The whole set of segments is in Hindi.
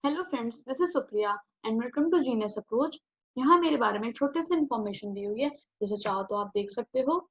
Hello friends, this is Supriya and welcome to Genius Approach. यहाँ मेरे बारे में एक छोटे से इन्फॉर्मेशन दी हुई है, जैसे चाहो तो आप देख सकते हो।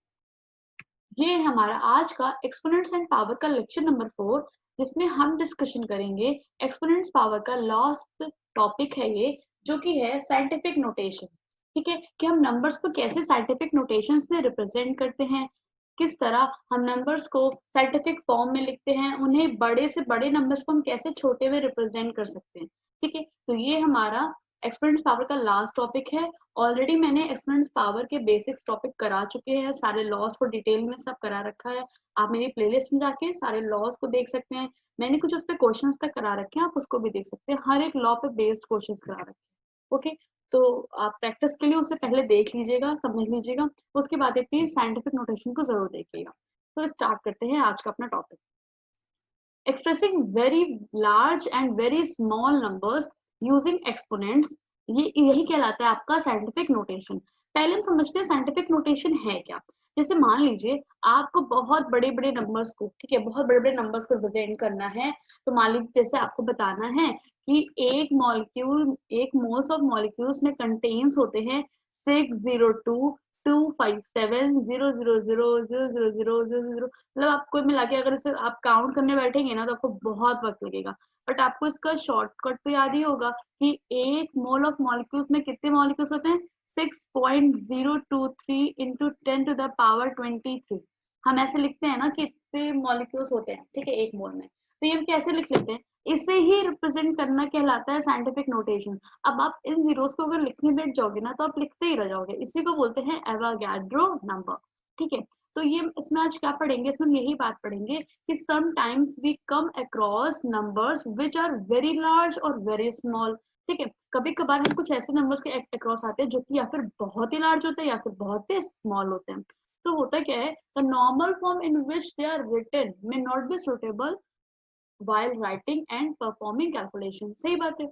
ये है हमारा आज का एक्सपोनेंट्स एंड पावर का लेक्चर नंबर 4, जिसमें हम डिस्कशन करेंगे एक्सपोनेंट्स पावर का लास्ट टॉपिक है ये, जो कि है साइंटिफिक नोटेशन। ठीक है, कि हम नंबर्स को कैसे साइंटिफिक नोटेशंस में रिप्रेजेंट करते हैं, किस तरह हम नंबर्स को साइंटिफिक फॉर्म में लिखते हैं, उन्हें बड़े से बड़े नंबर्स को हम कैसे छोटे में रिप्रेजेंट कर सकते हैं। ठीक है, तो ये हमारा एक्सपोनेंट्स पावर का लास्ट टॉपिक है। ऑलरेडी मैंने एक्सपोनेंट्स पावर के बेसिक्स टॉपिक करा चुके हैं, सारे लॉज को डिटेल में सब करा रखा है। आप मेरी प्लेलिस्ट में जाके सारे लॉज को देख सकते हैं। मैंने कुछ उस पे क्वेश्चंस तक करा रखे हैं, आप उसको भी देख सकते हैं। हर एक लॉ पे बेस्ड क्वेश्चंस करा रखे हैं। ओके, तो आप प्रैक्टिस के लिए उसे पहले देख लीजिएगा, समझ लीजिएगा, उसके बाद एक साइंटिफिक नोटेशन को जरूर देखिएगा। तो स्टार्ट करते हैं आज का अपना topic. Expressing very large and very small numbers using exponents, ये यही कहलाता है आपका साइंटिफिक नोटेशन। पहले हम समझते हैं साइंटिफिक नोटेशन है क्या। जैसे मान लीजिए आपको बहुत बड़े बड़े नंबर्स को, ठीक है, बहुत बड़े बड़े नंबर्स को रिप्रेजेंट करना है। तो मान लीजिए जैसे आपको बताना है कि एक मॉलिक्यूल, एक मोल्स ऑफ मॉलिक्यूल्स में कंटेन्स होते हैं 602.257.000000000। मतलब आपको मिला के अगर इसे आप काउंट करने बैठेंगे ना तो आपको बहुत वक्त लगेगा। बट आपको इसका शॉर्टकट तो याद ही होगा कि एक मोल ऑफ मॉलिक्यूल्स में कितने मॉलिक्यूल्स होते हैं, 6.023 इंटू 10⁻23। हम ऐसे लिखते हैं ना कि इतने मॉलिक्यूल्स होते हैं, ठीक है, एक मोल में। तो ये हम कैसे लिख लेते हैं, इसे ही रिप्रेजेंट करना कहलाता है साइंटिफिक नोटेशन। अब आप इन जीरोस को अगर लिखने बैठ जाओगे ना तो आप लिखते ही रह जाओगे। इसी को बोलते हैं एवोगाड्रो नंबर। ठीक है, तो ये इसमें आज क्या पढ़ेंगे, इसमें यही बात पढ़ेंगे कि sometimes we come across numbers which are very large और वेरी स्मॉल। ठीक है, कभी कभार हम कुछ ऐसे नंबर्स के अक्रॉस आते हैं जो कि या फिर बहुत ही लार्ज होते हैं या फिर बहुत ही स्मॉल होते हैं। तो होता क्या है, the normal form in which they are written may not be suitable while writing and performing calculation। सही बात है।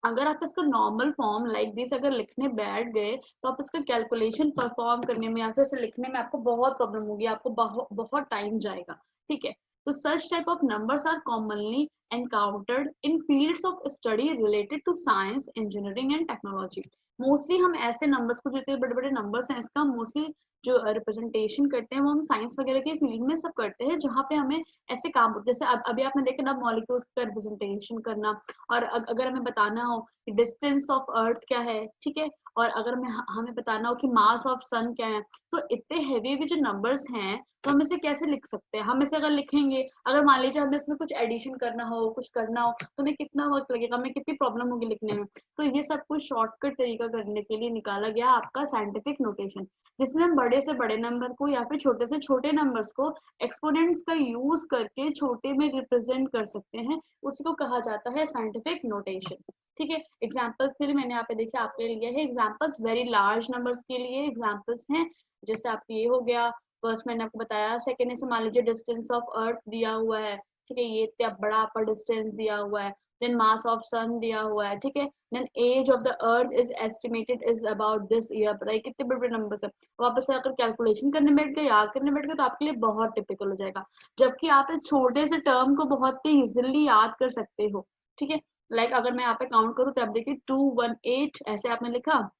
अगर आप इसका नॉर्मल फॉर्म लाइक दिस अगर लिखने बैठ गए तो आप इसका कैलकुलेशन परफॉर्म करने में या फिर इसे लिखने में आपको बहुत प्रॉब्लम होगी, आपको बहुत टाइम जाएगा। ठीक है, तो such type of numbers are commonly encountered in fields of study related to science, engineering and technology. Mostly हम ऐसे नंबर्स को, जो बड़े बड़े नंबर्स हैं, इसका मोस्टली जो रिप्रेजेंटेशन करते हैं वो हम साइंस वगैरह के फील्ड में सब करते हैं, जहाँ पे हमें ऐसे काम होते हैं। जैसे अभी आपने देखा ना, मॉलिक्यूल्स का रिप्रेजेंटेशन करना, और अगर हमें बताना हो कि डिस्टेंस ऑफ अर्थ क्या है, ठीक है, और अगर हमें बताना हो कि मास ऑफ सन क्या है, तो इतने हैवी हैवी जो नंबर्स हैं तो हम इसे कैसे लिख सकते हैं। हम इसे अगर लिखेंगे, अगर मान लीजिए हमें इसमें कुछ एडिशन करना हो, कुछ करना हो, तो हमें कितना वक्त लगेगा, हमें कितनी प्रॉब्लम होगी लिखने में। तो ये सब कुछ शॉर्टकट तरीका करने के लिए निकाला गया आपका साइंटिफिक नोटेशन, जिसमें हम बड़े से बड़े नंबर को या फिर छोटे से छोटे नंबर्स को एक्सपोनेंट्स का यूज करके छोटे में रिप्रेजेंट कर सकते हैं। उसको कहा जाता है साइंटिफिक नोटेशन। ठीक है, एग्जांपल्स के लिए मैंने यहाँ पे देखिए आपके लिए है एग्जांपल्स, वेरी लार्ज नंबर्स के लिए एग्जांपल्स हैं। जैसे आपके ये हो गया, फर्स्ट मैंने आपको बताया। सेकंड से मान लीजिए डिस्टेंस ऑफ अर्थ दिया हुआ है, ठीक है, ये इतना बड़ा आपका डिस्टेंस दिया हुआ है। देन मास ऑफ सन दिया हुआ है, ठीक है। Then age of the earth is estimated is about this year. बताइए कितने बड़े बड़े नंबर्स है। वापस से अगर कैलकुलेशन करने बैठ गए, याद करने बैठ गए, तो आपके लिए बहुत टिपिकल हो जाएगा। जबकि आप इस छोटे से टर्म को बहुत ही इजिली याद कर सकते हो। ठीक है, लाइक अगर मैं यहाँ पे काउंट करूँ तो आप देखिए 218 ऐसे आपने लिखा,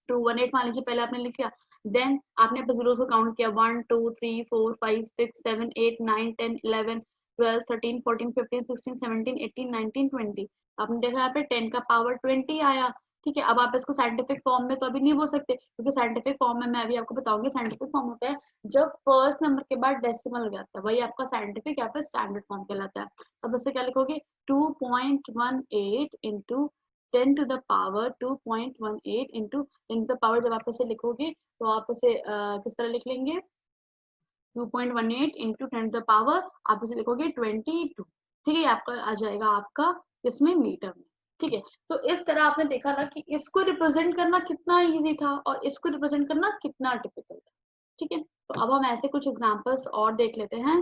218 मान लीजिए पहले आपने लिख लिया। देन आपने जीरो को काउंट किया, 1 2 3 4 5 6 7 8 9 10 11 12 13 14 15 16 17 18 19 20। आपने देखा यहाँ पे 10 का पावर 20 आया। ठीक है, अब आप इसको साइंटिफिक फॉर्म में तो अभी नहीं बोल सकते, क्योंकि साइंटिफिक फॉर्म में मैं अभी आपको बताऊंगी। साइंटिफिक फॉर्म होता है जब फर्स्ट नंबर के बाद डेसिमल जाता है, वही आपका साइंटिफिक या फिर स्टैंडर्ड फॉर्म कहलाता है। अब इससे क्या लिखोगे, 2.18 इंटू 10⁻²2.18 इंटू पावर। जब आप इसे लिखोगे तो आप इसे किस तरह लिख लेंगे, 2.18 इंटू 10⁻, आप इसे लिखोगे 22। ठीक है, आपका आ जाएगा आपका इसमें मीटर में। ठीक है, तो इस तरह आपने देखा ना कि इसको रिप्रेजेंट करना कितना इजी था और इसको रिप्रेजेंट करना कितना टिपिकल था। ठीक है, तो अब हम ऐसे कुछ एग्जांपल्स और देख लेते हैं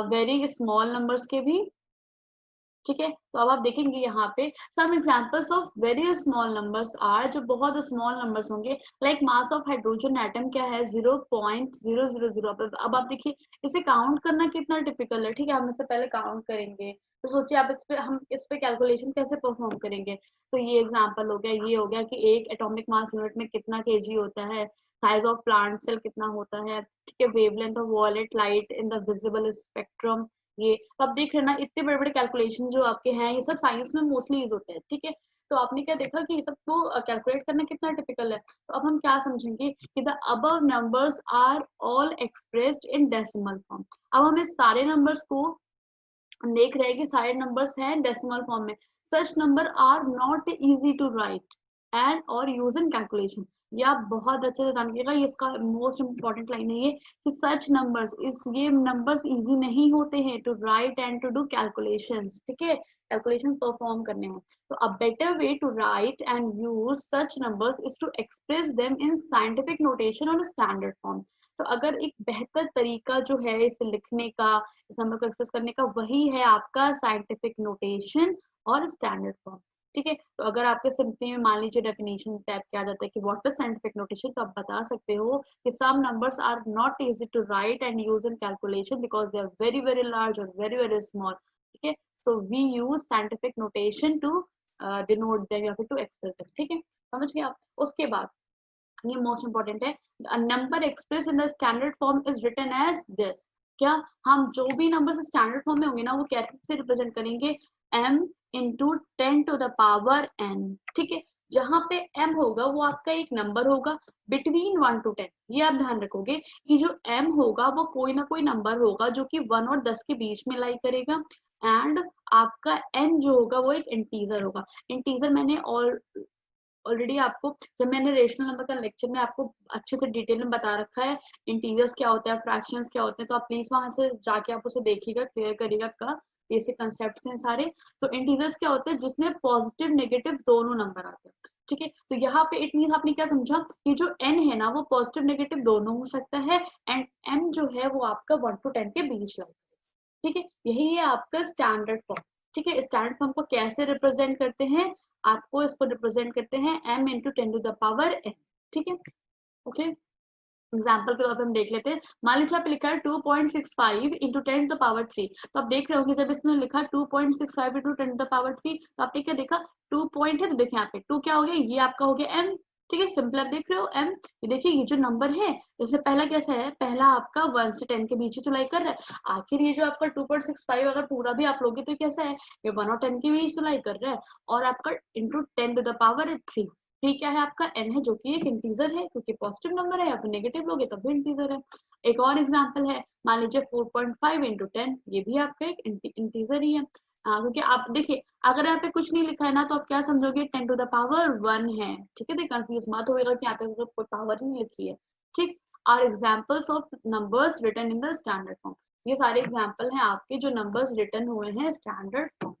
वेरी स्मॉल नंबर्स के भी। ठीक है। तो अब आप देखेंगे यहाँ पे some examples of very small numbers are, जो बहुत स्मॉल नंबर्स होंगे, like mass of hydrogen atom क्या है 0.000। अब आप देखिए इसे काउंट करना कितना टिपिकल है, ठीक है। हम इससे पहले काउंट करेंगे, तो सोचिए आप इस पे कैलकुलेशन कैसे परफॉर्म करेंगे। तो ये एग्जाम्पल हो गया, ये हो गया कि एक एटॉमिक मास यूनिट में कितना केजी होता है, साइज ऑफ प्लांट सेल कितना होता है, ठीक है, wavelength of violet light in the visible spectrum. ये तो आप देख रहे हैं ना, इतने बड़े बड़े कैलकुलेशन जो आपके हैं, ये सब साइंस में मोस्टली यूज होते हैं, ठीक है। तो आपने क्या देखा कि ये सबको कैलकुलेट करना कितना टिपिकल है। तो अब हम क्या समझेंगे कि the above numbers are all expressed in decimal form. अब हम इस सारे नंबर्स को देख रहे हैं कि सारे नंबर्स हैं डेसिमल फॉर्म में। Such number are not easy to write and और यूज इन कैलकुलेशन। ये आप बहुत अच्छे से जानिएगा, ये इसका मोस्ट इंपॉर्टेंट लाइन है ये, कि सच नंबर्स, ये नंबर्स इजी नहीं होते हैं to write and to do calculations, ठीक है, कैलकुलेशन परफॉर्म करने में। तो a better way to write and use such numbers is to express them in scientific notation और स्टैंडर्ड फॉर्म। तो अगर एक बेहतर तरीका जो है इसे लिखने का, इस नंबर को एक्सप्रेस करने का, वही है आपका साइंटिफिक नोटेशन और स्टैंडर्ड फॉर्म, ठीक है। तो अगर आपके सिंपली में मान लीजिए डेफिनेशन टाइप क्या जाता है कि व्हाट इज साइंटिफिक नोटेशन, तो आप बता सकते हो कि some numbers are not easy to write and use in calculation because they are very very large और वेरी वेरी स्मॉल, ठीक है। So we use scientific notation to denote them या फिर टू एक्सप्रेस देम, ठीक है, समझ गए आप। उसके बाद ये मोस्ट इंपॉर्टेंट है, a number expressed in the standard form is written as this। क्या हम जो भी नंबर स्टैंडर्ड फॉर्म में होंगे ना, वो कैसे रिप्रेजेंट करेंगे, m into 10 to the power n, ठीक है। जहां पे m होगा वो आपका एक नंबर होगा बिटवीन 1 to 10। ये आप ध्यान रखोगे कि जो m होगा वो कोई ना कोई नंबर होगा जो कि 1 और 10 के बीच में लाई करेगा, एंड आपका n जो होगा वो एक इंटीजर होगा। इंटीजर मैंने ऑलरेडी आपको, जब मैंने रेशनल नंबर का लेक्चर में आपको अच्छे से डिटेल में बता रखा है इंटीजर्स क्या होता है, फ्रैक्शंस क्या होते हैं, तो आप प्लीज वहां से जाके आप उसे देखिएगा, क्लियर करिएगा का बेसिक कंसेप्ट हैं सारे। तो इंटीजर्स क्या होते हैं, जिसमें पॉजिटिव नेगेटिव दोनों नंबर आते हैं, ठीक है। तो यहाँ पे इट मीन आपने क्या समझा कि जो n है ना वो पॉजिटिव नेगेटिव दोनों हो सकता है, एंड m जो है वो आपका 1 to 10 के बीच लाए, ठीक है। यही है आपका स्टैंडर्ड फॉर्म, ठीक है। स्टैंडर्ड फॉर्म को कैसे रिप्रेजेंट करते हैं, आपको इसको रिप्रेजेंट करते हैं m into 10 to the power n, ठीक है, ओके। एग्जाम्पल के तौर पर हम देख लेते हैं, मान लीजिए आप लिखा है 2.65 इंटू 10 टू द पावर 3। तो आप देख रहे होंगे जब इसमें लिखा 2.65 इंटू 10 टू द पावर 3, तो आपने क्या देखा, 2 पॉइंट है, तो देखिए यहाँ पे 2 क्या हो गया, ये आपका हो गया m, ठीक है, सिंपल आप देख रहे हो m। ये देखिए ये जो नंबर है, जैसे पहला कैसा है, पहला आपका 1 से 10 के बीच ही तो लाई कर रहा है। आखिर ये जो आपका 2.65 अगर पूरा भी आप लोगे तो कैसा है, ये 1 और 10 के बीच तो लाई कर रहा है, और आपका into 10 to the power 3। Three क्या है आपका, n है, जो कि एक इंटीजर है, क्योंकि पॉजिटिव नंबर है, आप नेगेटिव लोगे तब भी इंटीजर है। एक और एग्जांपल है, मान लीजिए 4.5 इंटू 10, ये भी आपका एक इंटीजर ही है। क्योंकि आप देखिए अगर यहाँ पे कुछ नहीं लिखा है ना, तो आप क्या समझोगे, 10 टू द पावर 1 है, ठीक है। तो कंफ्यूज मत होगा कि यहाँ पे कोई पावर नहीं लिखी है, ठीक। Are examples of numbers written in the standard form. ये सारे एग्जाम्पल हैं आपके जो नंबर्स रिटन हुए हैं स्टैंडर्ड फॉर्म,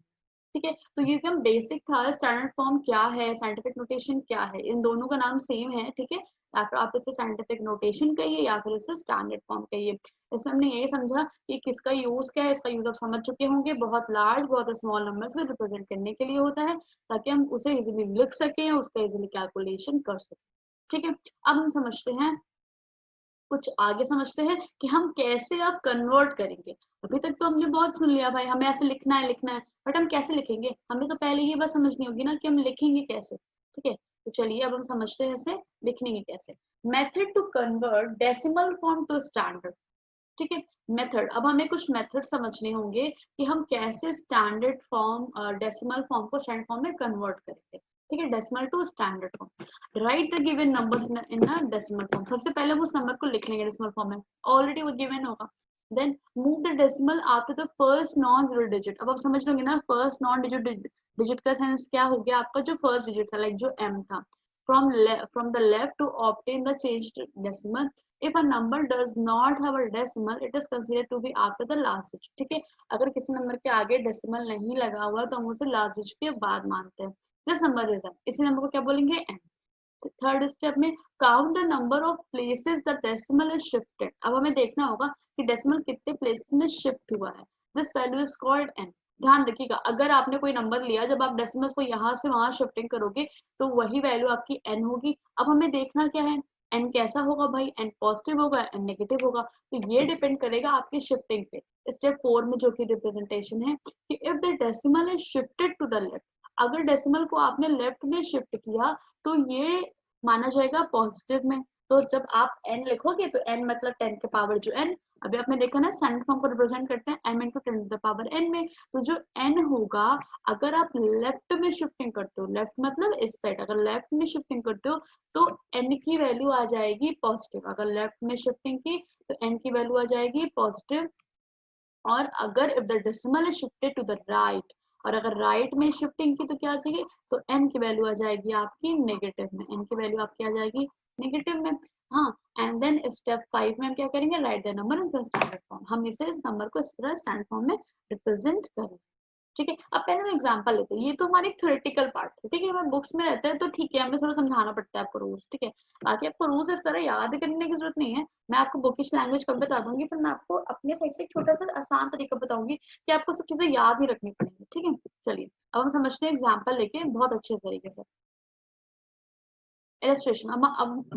ठीक है। तो ये एकदम बेसिक था, स्टैंडर्ड फॉर्म क्या है, साइंटिफिक नोटेशन क्या है, इन दोनों का नाम सेम है, ठीक है। या फिर आप इसे साइंटिफिक नोटेशन कहिए या फिर इसे स्टैंडर्ड फॉर्म कहिए। इसमें हमने ये समझा कि किसका यूज क्या है, इसका यूज आप समझ चुके होंगे, बहुत लार्ज बहुत स्मॉल नंबर्स को रिप्रेजेंट करने के लिए होता है, ताकि हम उसे इजिली लिख सकें, उसका इजिली कैलकुलेशन कर सकें, ठीक है। अब हम समझते हैं, कुछ आगे समझते हैं कि हम कैसे अब कन्वर्ट करेंगे। अभी तक तो हमने बहुत सुन लिया भाई, हमें ऐसे लिखना है, बट हम कैसे लिखेंगे, हमें तो पहले ये बात समझनी होगी ना कि हम लिखेंगे कैसे, ठीक है। तो चलिए अब हम समझते हैं इसे लिखने की कैसे। Method to convert decimal form to standard, ठीक है। मेथड, अब हमें कुछ मेथड समझने होंगे कि हम कैसे स्टैंडर्ड फॉर्म डेसिमल फॉर्म को स्टैंडर्ड फॉर्म में कन्वर्ट करेंगे, ठीक है, decimal to standard form. Write the given numbers in a decimal form. सबसे पहले उस नंबर को लिख लेंगे डेसिमल फॉर्म में, ऑलरेडी वो गिवन होगा। Then move the decimal after the first non zero digit. अब आप समझ लोगे ना, फर्स्ट नॉन डिजिट का सेंस क्या हो गया, आपका जो फर्स्ट डिजिट था, लाइक जो m था, from the left to obtain the changed decimal. If a number does not have a decimal, it is considered to be after the last digit, ठीक है। अगर किसी नंबर के आगे डेसिमल नहीं लगा हुआ तो हम उसे लास्ट डिजिट के बाद मानते हैं। दिस नंबर इज इसी नंबर को क्या बोलेंगे, n। थर्ड स्टेप में count the number of places the decimal is shifted. अब हमें देखना होगा कि डेसिमल कितने प्लेसेस में शिफ्ट हुआ है। This value is called n। ध्यान रखिएगा, अगर आपने कोई नंबर लिया, जब आप डेसिमल्स को यहाँ से वहां शिफ्टिंग करोगे तो वही वैल्यू आपकी n होगी। अब हमें देखना क्या है, n कैसा होगा भाई, n पॉजिटिव होगा, n नेगेटिव होगा। तो ये डिपेंड करेगा आपकी शिफ्टिंग पे। स्टेप 4 में जो कि रिप्रेजेंटेशन है कि if the decimal is shifted to the left, अगर डेसिमल को आपने लेफ्ट में शिफ्ट किया तो ये माना जाएगा पॉजिटिव में। तो जब आप n लिखोगे तो n मतलब 10 के पावर जो n, अभी आपने देखा ना स्टैंडर्ड फॉर्म को रिप्रेजेंट करते हैं m into 10 to the power n में। तो जो n होगा, अगर आप लेफ्ट में शिफ्टिंग करते हो, लेफ्ट मतलब इस साइड, अगर लेफ्ट में शिफ्टिंग करते हो तो n की वैल्यू आ जाएगी पॉजिटिव। अगर लेफ्ट में शिफ्टिंग की तो n की वैल्यू आ जाएगी पॉजिटिव। और अगर if the decimal is shifted to the right, और अगर राइट में शिफ्टिंग की तो क्या आ जाएगी, तो n की वैल्यू आ जाएगी आपकी नेगेटिव में, n की वैल्यू आपकी आ जाएगी नेगेटिव में। हाँ, एंड देन स्टेप 5 में हम क्या करेंगे, right the number in standard form. हम इसे, इस नंबर को इस तरह स्टैंडर्ड फॉर्म में रिप्रेजेंट करेंगे। ठीक है, अब पहले हम एग्जांपल लेते हैं। ये तो हमारी थ्योरेटिकल पार्ट है, ठीक है, हमें बुक्स में रहता है तो ठीक है, हमें थोड़ा समझाना पड़ता है आपको रूल्स, ठीक है। बाकी आपको रूल्स इस तरह याद करने की जरूरत नहीं है, मैं आपको बुकिश लैंग्वेज कब बता दूंगी, फिर मैं आपको अपने साइड से एक छोटा सा आसान तरीका बताऊंगी कि आपको सब चीजें याद ही रखनी पड़ेंगी, ठीक है। चलिए अब हम समझते हैं एग्जाम्पल लेके बहुत अच्छे तरीके से। इलस्ट्रेशन, अब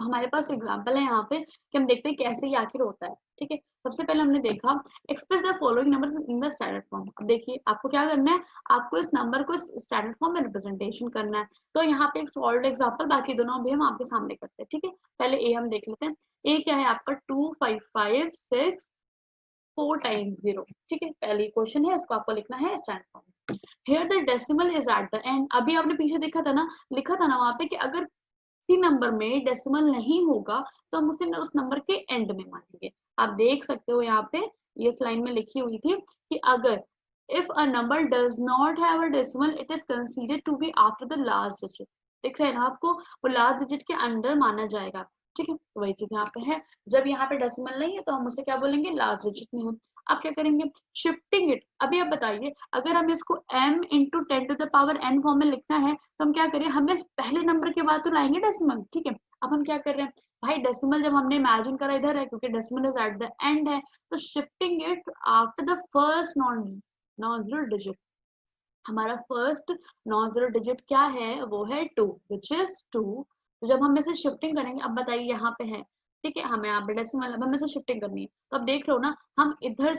हमारे पास एग्जांपल है यहाँ पे कि हम देखते हैं कैसे ये आखिर होता है, ठीक है। सबसे पहले हमने देखा express the following number in the standard form. अब देखिए आपको क्या करना है, आपको इस नंबर को स्टैंडर्ड फॉर्म में रिप्रेजेंटेशन करना है। तो यहाँ पे एक सॉल्व एग्जांपल, बाकी दोनों भी हम आपके सामने करते हैं, ठीक है। पहले ए हम देख लेते हैं। ए क्या है आपका 2556 4 टाइम्स 0, ठीक है। पहली क्वेश्चन है, इसको आपको लिखना है standard form. Here the decimal is at the end. अभी आपने पीछे देखा था ना, लिखा था ना वहां पे कि अगर किसी नंबर में डेसिमल नहीं होगा तो हम उसे उस नंबर के एंड में मानेंगे। आप देख सकते हो यहाँ पे ये स्लाइड में लिखी हुई थी कि अगर if a number does not have a decimal it is considered to be after the last digit. दिख रहा है ना आपको, वो लास्ट डिजिट के अंदर माना जाएगा, ठीक है। तो वही चीज यहाँ पे है, जब यहाँ पे डेसिमल नहीं है तो हम उसे क्या बोलेंगे, लास्ट डिजिट में हम। आप क्या करेंगे, शिफ्टिंग इट। अभी आप बताइए, अगर हम इसको m into 10 to the power n form में लिखना है तो हम क्या करें, हमें पहले नंबर के बाद तो लाएंगे डेसिमल, ठीक है। अब हम क्या कर रहे हैं भाई, डेसिमल जब हमने इमेजिन करा इधर है क्योंकि decimal is at the end है, तो shifting it after the first non non zero digit. हमारा फर्स्ट नॉन जीरो डिजिट क्या है, वो है 2, विच इज 2। तो जब हम इसे शिफ्टिंग करेंगे, अब बताइए यहाँ पे है, ठीक है, हमें यहाँ पे डेसिमल, अब हमें इसे शिफ्टिंग करनी है। तो अब देख रहे हो ना, हम इधर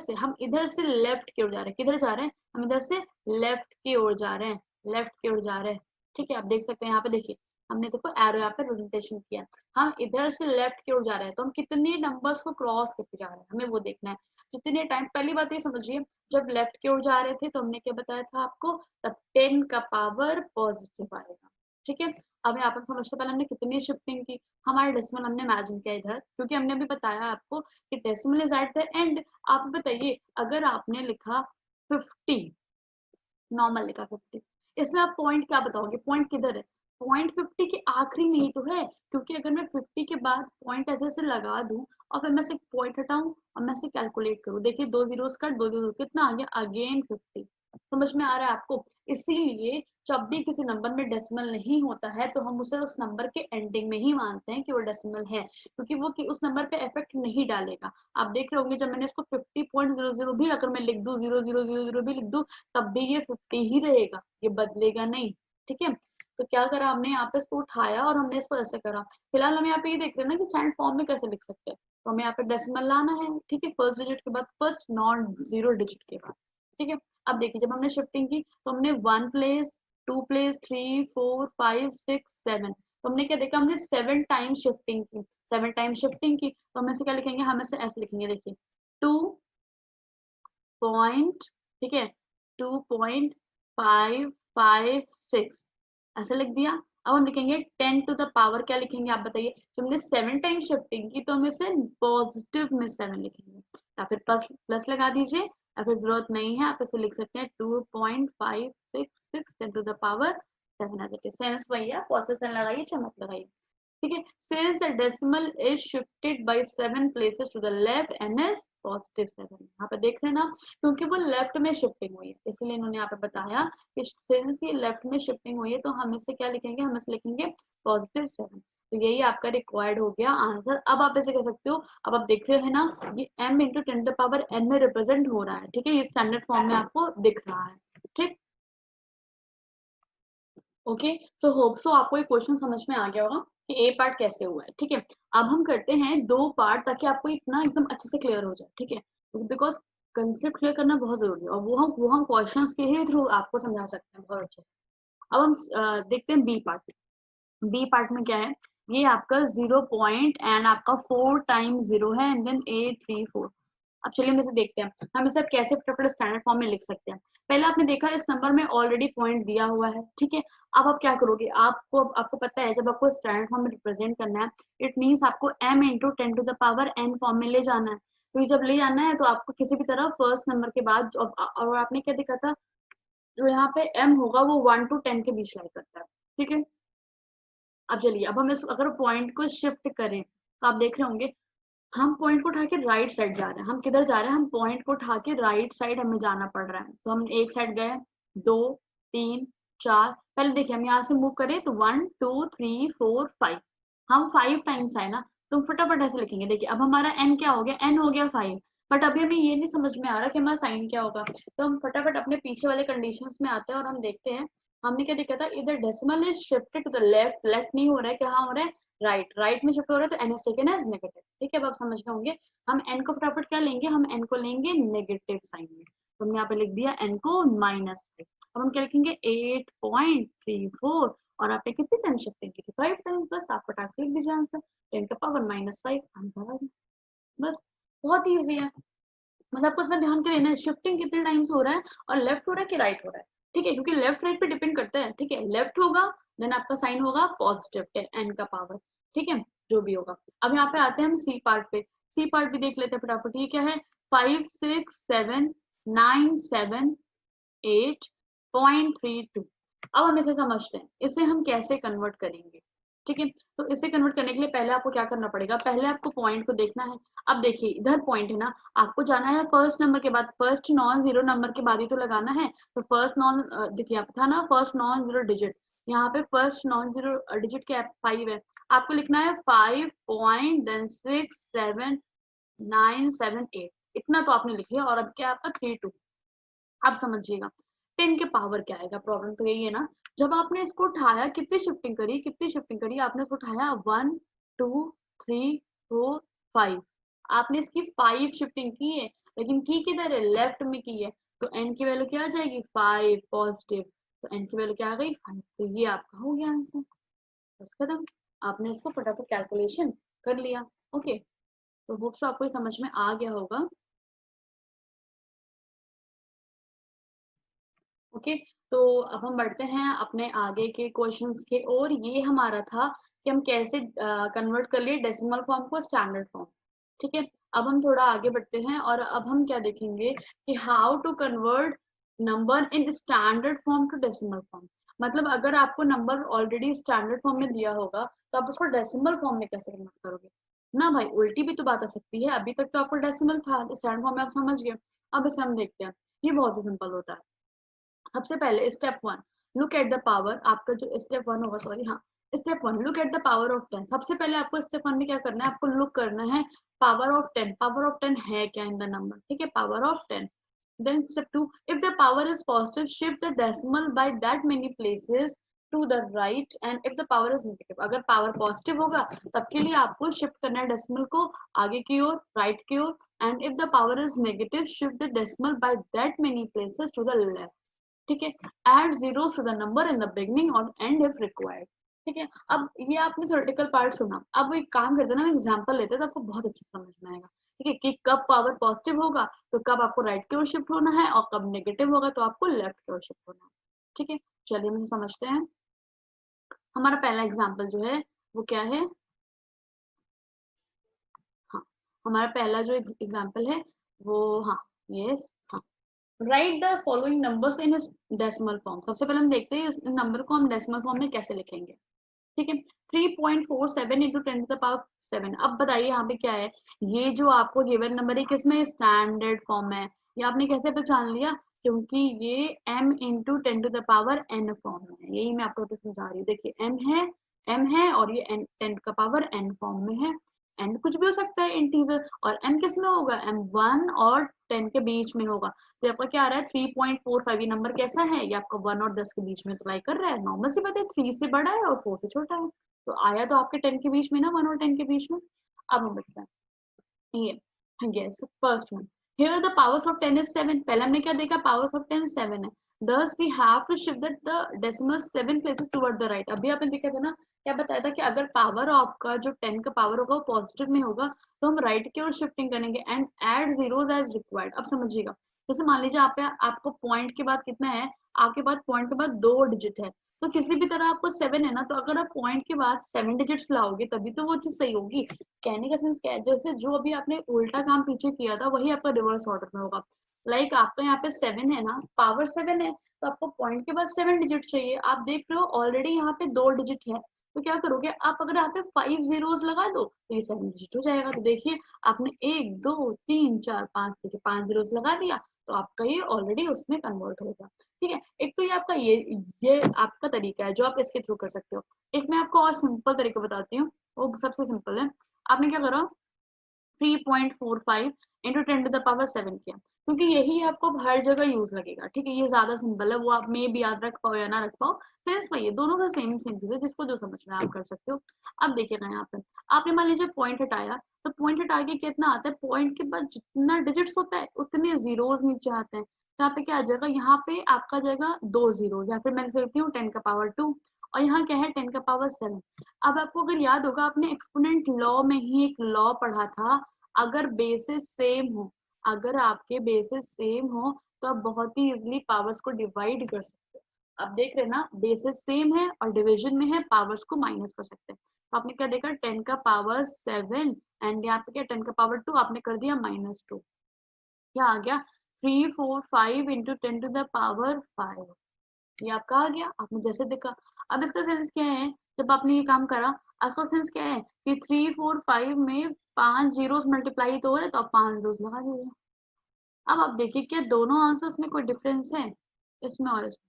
से लेफ्ट की ओर जा रहे हैं। किधर जा रहे हैं, हम इधर से लेफ्ट की ओर जा रहे हैं, लेफ्ट की ओर जा रहे हैं, ठीक है। आप देख सकते हैं यहाँ पे, देखिए हमने देखो एरो यहाँ पे प्रेजेंटेशन किया, हम इधर से लेफ्ट की ओर जा रहे हैं। तो हम कितने नंबर्स को क्रॉस करके जा रहे हैं, हमें वो देखना है। जितने टाइम, पहली बात ये समझिए, जब लेफ्ट की ओर जा रहे थे तो हमने क्या बताया था आपको, तब 10 का पावर पॉजिटिव आएगा, ठीक है। अब यहाँ पर समझते, पहले हमने कितनी शिफ्टिंग की, हमारे डेसिमल हमने इमेजिन किया इधर, क्योंकि हमने अभी बताया आपको कि decimal is at the end. आप बताइए, अगर आपने लिखा 50, नॉर्मल लिखा 50, इसमें आप पॉइंट क्या बताओगे, पॉइंट किधर है, पॉइंट 50 के आखिरी में ही तो है। क्योंकि अगर मैं 50 के बाद पॉइंट ऐसे ऐसे लगा दूं और फिर मैं से पॉइंट हटाऊं और मैं से कैलकुलेट करूं, देखिए दो जीरोस कट, दो जीरो कितना आ गया, अगेन 50। समझ में आ रहा है आपको। इसीलिए जब भी किसी नंबर में डेसिमल नहीं होता है तो हम उसे उस नंबर के एंडिंग में ही मानते हैं कि वो डेसिमल है, क्योंकि वो उस नंबर पे इफेक्ट नहीं डालेगा। आप देख रहे होंगे, जब मैंने इसको 50.00 भी अगर मैं लिख दूं, 0000 भी लिख दूं, तब भी ये 50 ही रहेगा, ये बदलेगा नहीं, ठीक है। तो क्या करा हमने, यहाँ पे इसको उठाया और हमने इसको ऐसे करा। फिलहाल हम यहाँ पे ये देख रहे हैं ना कि स्टैंड फॉर्म में कैसे लिख सकते हैं। तो हमें यहाँ पे डेसिमल लाना है, ठीक है, फर्स्ट डिजिट के बाद, फर्स्ट नॉन जीरो डिजिट के बाद, ठीक है। अब देखिए, जब हमने शिफ्टिंग की तो हमने 1 प्लेस, 2 प्लेस, 3 4 5 6 7, तो हमने क्या देखा, हमने 7 टाइम शिफ्टिंग की। 7 टाइम शिफ्टिंग की तो हम ऐसे क्या लिखेंगे, हम ऐसे ऐसे लिखेंगे, देखिए 2 पॉइंट, ठीक है, 2.556 ऐसे लिख दिया। अब हम लिखेंगे 10 टू द पावर, क्या लिखेंगे आप बताइए, तो हमने 7 टाइम शिफ्टिंग की तो हम इसे पॉजिटिव में 7 लिखेंगे, या फिर प्लस प्लस लगा दीजिए, या फिर जरूरत नहीं है, आप इसे लिख सकते हैं 2.566 10 टू द पावर 7 आ जाए। सेंस वही है, पॉजिटिव साइन लगाइए चाहे मत लगाइए, ठीक है। Since the decimal is shifted by 7 places to the left and is positive 7, यहाँ पे देख रहे हैं ना, क्योंकि वो लेफ्ट में शिफ्टिंग हुई है, इसलिए इन्होंने यहाँ पे बताया कि since ये लेफ्ट में शिफ्टिंग हुई है तो हम इसे क्या लिखेंगे, हम इसे लिखेंगे पॉजिटिव 7। तो यही आपका रिक्वायर्ड हो गया आंसर। अब आप ऐसे कह सकते हो, अब आप देख रहे हो ना, ये m इंटू 10⁻n में रिप्रेजेंट हो रहा है, ठीक है, ये स्टैंडर्ड फॉर्म में आपको दिख रहा है, ठीक। ओके, सो होप सो आपको ये क्वेश्चन समझ में आ गया होगा कि ए पार्ट कैसे हुआ है, ठीक है। अब हम करते हैं दो पार्ट ताकि आपको इतना एकदम अच्छे से क्लियर हो जाए, ठीक है, बिकॉज कंसेप्ट क्लियर करना बहुत जरूरी है और वो हम क्वेश्चंस के ही थ्रू आपको समझा सकते हैं बहुत अच्छे से। अब हम देखते हैं बी पार्ट। बी पार्ट में क्या है, ये आपका 0 पॉइंट एंड आपका 4 टाइम 0 है एंड देन 834। अब चलिए हम इसे देखते हैं, हम इसे कैसे फटाफट स्टैंडर्ड फॉर्म में लिख सकते हैं। पहले आपने देखा इस नंबर में ऑलरेडी पॉइंट दिया हुआ है, ठीक है। अब आप क्या करोगे, आपको पता है जब आपको स्टैंडर्ड फॉर्म में रिप्रेजेंट करना है, इट मीन्स आपको m इंटू 10⁻n फॉर्म में ले जाना है। तो जब ले जाना है तो आपको किसी भी तरह फर्स्ट नंबर के बाद और आपने क्या देखा था, जो यहाँ पे m होगा वो 1 to 10 के बीच लाई करता है, ठीक है। अब चलिए, अब हम इस अगर पॉइंट को शिफ्ट करें तो आप देख रहे होंगे हम पॉइंट को उठा के राइट साइड जा रहे हैं। हम किधर जा रहे हैं, हम पॉइंट को उठा के राइट साइड हमें जाना पड़ रहा है। तो हम एक साइड गए, 2 3 4, पहले देखिए हम यहाँ से मूव करें तो 1 2 3 4 5, हम 5 टाइम्स आए ना, तो हम फटाफट ऐसे लिखेंगे। देखिए अब हमारा n क्या हो गया, n हो गया 5, बट अभी हमें ये नहीं समझ में आ रहा कि हमारा साइन क्या होगा। तो हम फटाफट अपने पीछे वाले कंडीशंस में आते हैं और हम देखते हैं हमने क्या देखा था, इधर decimal is shifted to the left, left नहीं हो रहा है, क्या हो रहा है, राइट, राइट में शिफ्ट हो रहा है, तो n is taken as negative, ठीक है। अब आप समझ गए होंगे हम n को फटाफट क्या लेंगे, हम n को लेंगे नेगेटिव साइन में, तो हमने यहाँ पे लिख दिया n को -5। अब हम क्या लिखेंगे 8.34 और आपने कितनी टाइम शिफ्टिंग की थी, 5 टाइम्स, बस आप फटाक से लिख दीजिए आंसर, 10⁻⁻5 आंसर आ गया, बस बहुत ईजी है। मतलब आपको इसमें ध्यान क्या देना है, शिफ्टिंग कितने टाइम्स हो रहा है और लेफ्ट हो रहा है कि राइट हो रहा है, ठीक है, क्योंकि लेफ्ट राइट पे डिपेंड करता है, ठीक है। लेफ्ट होगा देन आपका साइन होगा पॉजिटिव n का पावर, ठीक है, जो भी होगा। अब यहाँ पे आते हैं हम सी पार्ट पे, सी पार्ट भी देख लेते हैं फटाफट। ये क्या है, 5 6 7 9 7 8.32। अब हम इसे समझते हैं, इसे हम कैसे कन्वर्ट करेंगे, ठीक है। तो इसे कन्वर्ट करने के लिए पहले आपको क्या करना पड़ेगा, पहले आपको पॉइंट को देखना है। अब देखिए इधर पॉइंट है ना, आपको जाना है फर्स्ट नंबर के बाद, फर्स्ट नॉन जीरो नंबर के बाद ही तो लगाना है। तो फर्स्ट नॉन देखिए यहाँ पे था ना फर्स्ट नॉन जीरो डिजिट, यहाँ पे फर्स्ट नॉन जीरो डिजिट क्या है, 5 है। आपको लिखना है 5 पॉइंट देन 6 7 9 7 8, इतना तो आपने लिख लिया। और अब क्या आपका 3 2। आप समझिएगा 10 के पावर क्या आएगा, प्रॉब्लम तो यही है ना। जब आपने इसको उठाया, कितनी शिफ्टिंग करी, कितनी शिफ्टिंग करी, आपने इसको उठाया 1 2 3 4 5, आपने इसकी 5 शिफ्टिंग की है, लेकिन की किधर है, लेफ्ट में की है। तो n की वैल्यू क्या आ जाएगी, 5 पॉजिटिव, तो n की वैल्यू क्या आ गई, 5। तो ये आपका हो गया आंसर, बस खत्म। आपने इसको फटाफट कैलकुलेशन कर लिया। ओके, तो होप सो आपको ये समझ में आ गया होगा। ओके, तो अब हम बढ़ते हैं अपने आगे के क्वेश्चंस के, और ये हमारा था कि हम कैसे कन्वर्ट कर लिए डेसिमल फॉर्म को स्टैंडर्ड फॉर्म, ठीक है। अब हम थोड़ा आगे बढ़ते हैं और अब हम क्या देखेंगे कि how to convert number in standard form to decimal form. मतलब अगर आपको नंबर ऑलरेडी स्टैंडर्ड फॉर्म में दिया होगा तो आप उसको डेसिमल फॉर्म में कैसे कन्वर्ट करोगे ना भाई, उल्टी भी तो बात आ सकती है। अभी तक तो आपको डेसिमल था, स्टैंडर्ड फॉर्म में आप समझ गए। अब इसे हम देखते हैं, ये बहुत ही सिंपल होता है। सबसे पहले step 1, look at the power, आपका जो स्टेप 1 होगा, सॉरी हाँ, step 1 look at the power of 10। सबसे पहले आपको स्टेप 1 में क्या करना है, आपको लुक करना है पावर ऑफ 10, पावर ऑफ 10 है क्या इन द नंबर, ठीक है, power of 10। Then step 2, if the power is positive, shift the decimal by that many places to the right, and if the power is negative, अगर पावर पॉजिटिव होगा तब के लिए आपको शिफ्ट करना है डेसिमल को आगे की ओर, राइट की ओर, and if the power is negative shift the decimal by that many places to the left, ठीक है। Add zero to the number in the beginning और एंड इफ रिक्वायर्ड, ठीक है। अब ये आपने थ्योरेटिकल पार्ट सुना, अब एक काम करते हैं ना, एग्जांपल लेते हैं तो आपको बहुत अच्छे से समझ में आएगा, ठीक है, कि कब पावर पॉजिटिव होगा तो कब आपको राइट की ओर शिफ्ट होना है, और कब नेगेटिव होगा तो आपको लेफ्ट की ओर शिफ्ट होना है, ठीक है। चलिए हम समझते हैं। हमारा पहला एग्जाम्पल जो है वो क्या है, हाँ, हमारा पहला जो एग्जाम्पल है वो, हाँ, यस, हाँ, right the following numbers in decimal form. सबसे पहले हम देखते हैं इस नंबर को हम डेसिमल फॉर्म में कैसे लिखेंगे, ठीक है। 3.47 इंटू 10⁻7। अब बताइए यहाँ पे क्या है, ये जो आपको गिवन नंबर है किसमें, स्टैंडर्ड फॉर्म है। ये आपने कैसे पहचान लिया, क्योंकि ये m इंटू 10⁻n फॉर्म में है, यही मैं आपको समझा रही हूँ। देखिए m है, m है और ये n 10 का पावर n फॉर्म में है। n कुछ भी हो सकता है इंटीजर, और m किस में होगा, m 1 और 10 के बीच में होगा। तो आपका क्या आ रहा है 3.45, ये नंबर कैसा है, ये आपका 1 और 10 के बीच में तो लाई कर रहा है, नॉर्मल सी बात है, 3 से बड़ा है और 4 से छोटा है, तो आया तो आपके 10 के बीच में ना, 1 और 10 के बीच में। अब हम देखते हैं ये, yes, first one. Here the powers of 10 is 7. पहले हमने क्या देखा, powers of 10 7 है. Thus we have to shift that the decimal 7 places toward the right. अभी आपने देखा था ना, क्या बताया था कि अगर पावर आपका जो 10 का पावर होगा वो पॉजिटिव में होगा तो हम राइट की ओर शिफ्टिंग करेंगे and add zeros as required. अब समझिएगा, जैसे मान लीजिए आपको पॉइंट के बाद कितना है, आपके पास पॉइंट के बाद 2 डिजिट है, तो किसी भी तरह आपको 7 है ना, तो अगर आप पॉइंट के बाद 7 डिजिट्स लाओगे तभी तो वो चीज सही होगी। कहने का सेंस क्या है, जैसे जो अभी आपने उल्टा काम पीछे किया था वही आपका रिवर्स ऑर्डर में होगा। लाइक आपका यहाँ पे 7 है ना, पावर 7 है, तो आपको पॉइंट के बाद 7 डिजिट चाहिए। आप देख रहे हो ऑलरेडी यहाँ पे 2 डिजिट है, तो क्या करोगे आप, अगर यहाँ पे 5 जीरोस लगा दो तो ये 7 डिजिट हो जाएगा। तो देखिए आपने 1 2 3 4 5, देखिए 5 जीरोस लगा दिया तो आपका ये ऑलरेडी उसमें कन्वर्ट होगा। ठीक है, एक तो ये आपका ये आपका तरीका है जो आप इसके थ्रू कर सकते हो। एक मैं आपको और सिंपल तरीका बताती हूँ, वो सबसे सिंपल है। आपने क्या करा, 3.45 इंटू 10 टू द पावर 7 किया, क्योंकि यही आपको हर जगह यूज लगेगा। ठीक है, ये ज्यादा सिंपल है, वो आप में भी याद रख पाओ या ना रख पाओ, सेंस वही है, दोनों का सेम सेम चीज है, जिसको जो समझना है आप कर सकते हो। अब देखिएगा यहाँ पे आपने मान लीजिए पॉइंट हटाया, तो पॉइंट हटा के कितना आता है, पॉइंट के बाद जितना डिजिट्स होता है उतने जीरोस नीचे आते हैं, तो यहाँ पे क्या आ जाएगा, यहाँ पे आपका जाएगा 2 जीरो, या फिर मैं लिख सकती हूँ 10 का पावर 2, और यहाँ क्या है 10 का पावर 7। अब आपको अगर याद होगा, आपने एक्सपोनेंट लॉ में ही एक लॉ पढ़ा था, अगर बेसिस सेम हो, अगर आपके बेसिस सेम हो तो आप बहुत ही इजीली पावर्स को डिवाइड कर सकते हो। अब देख रहे हैं ना, बेसिस सेम है और डिवीजन में है, पावर्स को माइनस कर सकते हैं। तो आपने क्या देखा, 10 का पावर 7 एंड यहाँ पे क्या 10 का पावर 2 आपने कर दिया -2, क्या आ गया 345 इंटू 10 टू द पावर 5, ये आपका आ गया, आपने जैसे देखा। अब इसका सेंस क्या है, जब आपने ये काम करा, इसका सेंस क्या है कि 345 में 5 जीरोस मल्टीप्लाई तो हो रहे, तो आप 5 जीरोस लगा दीजिए। अब आप देखिए क्या दोनों आंसर्स में कोई डिफरेंस है, इसमें और इसमें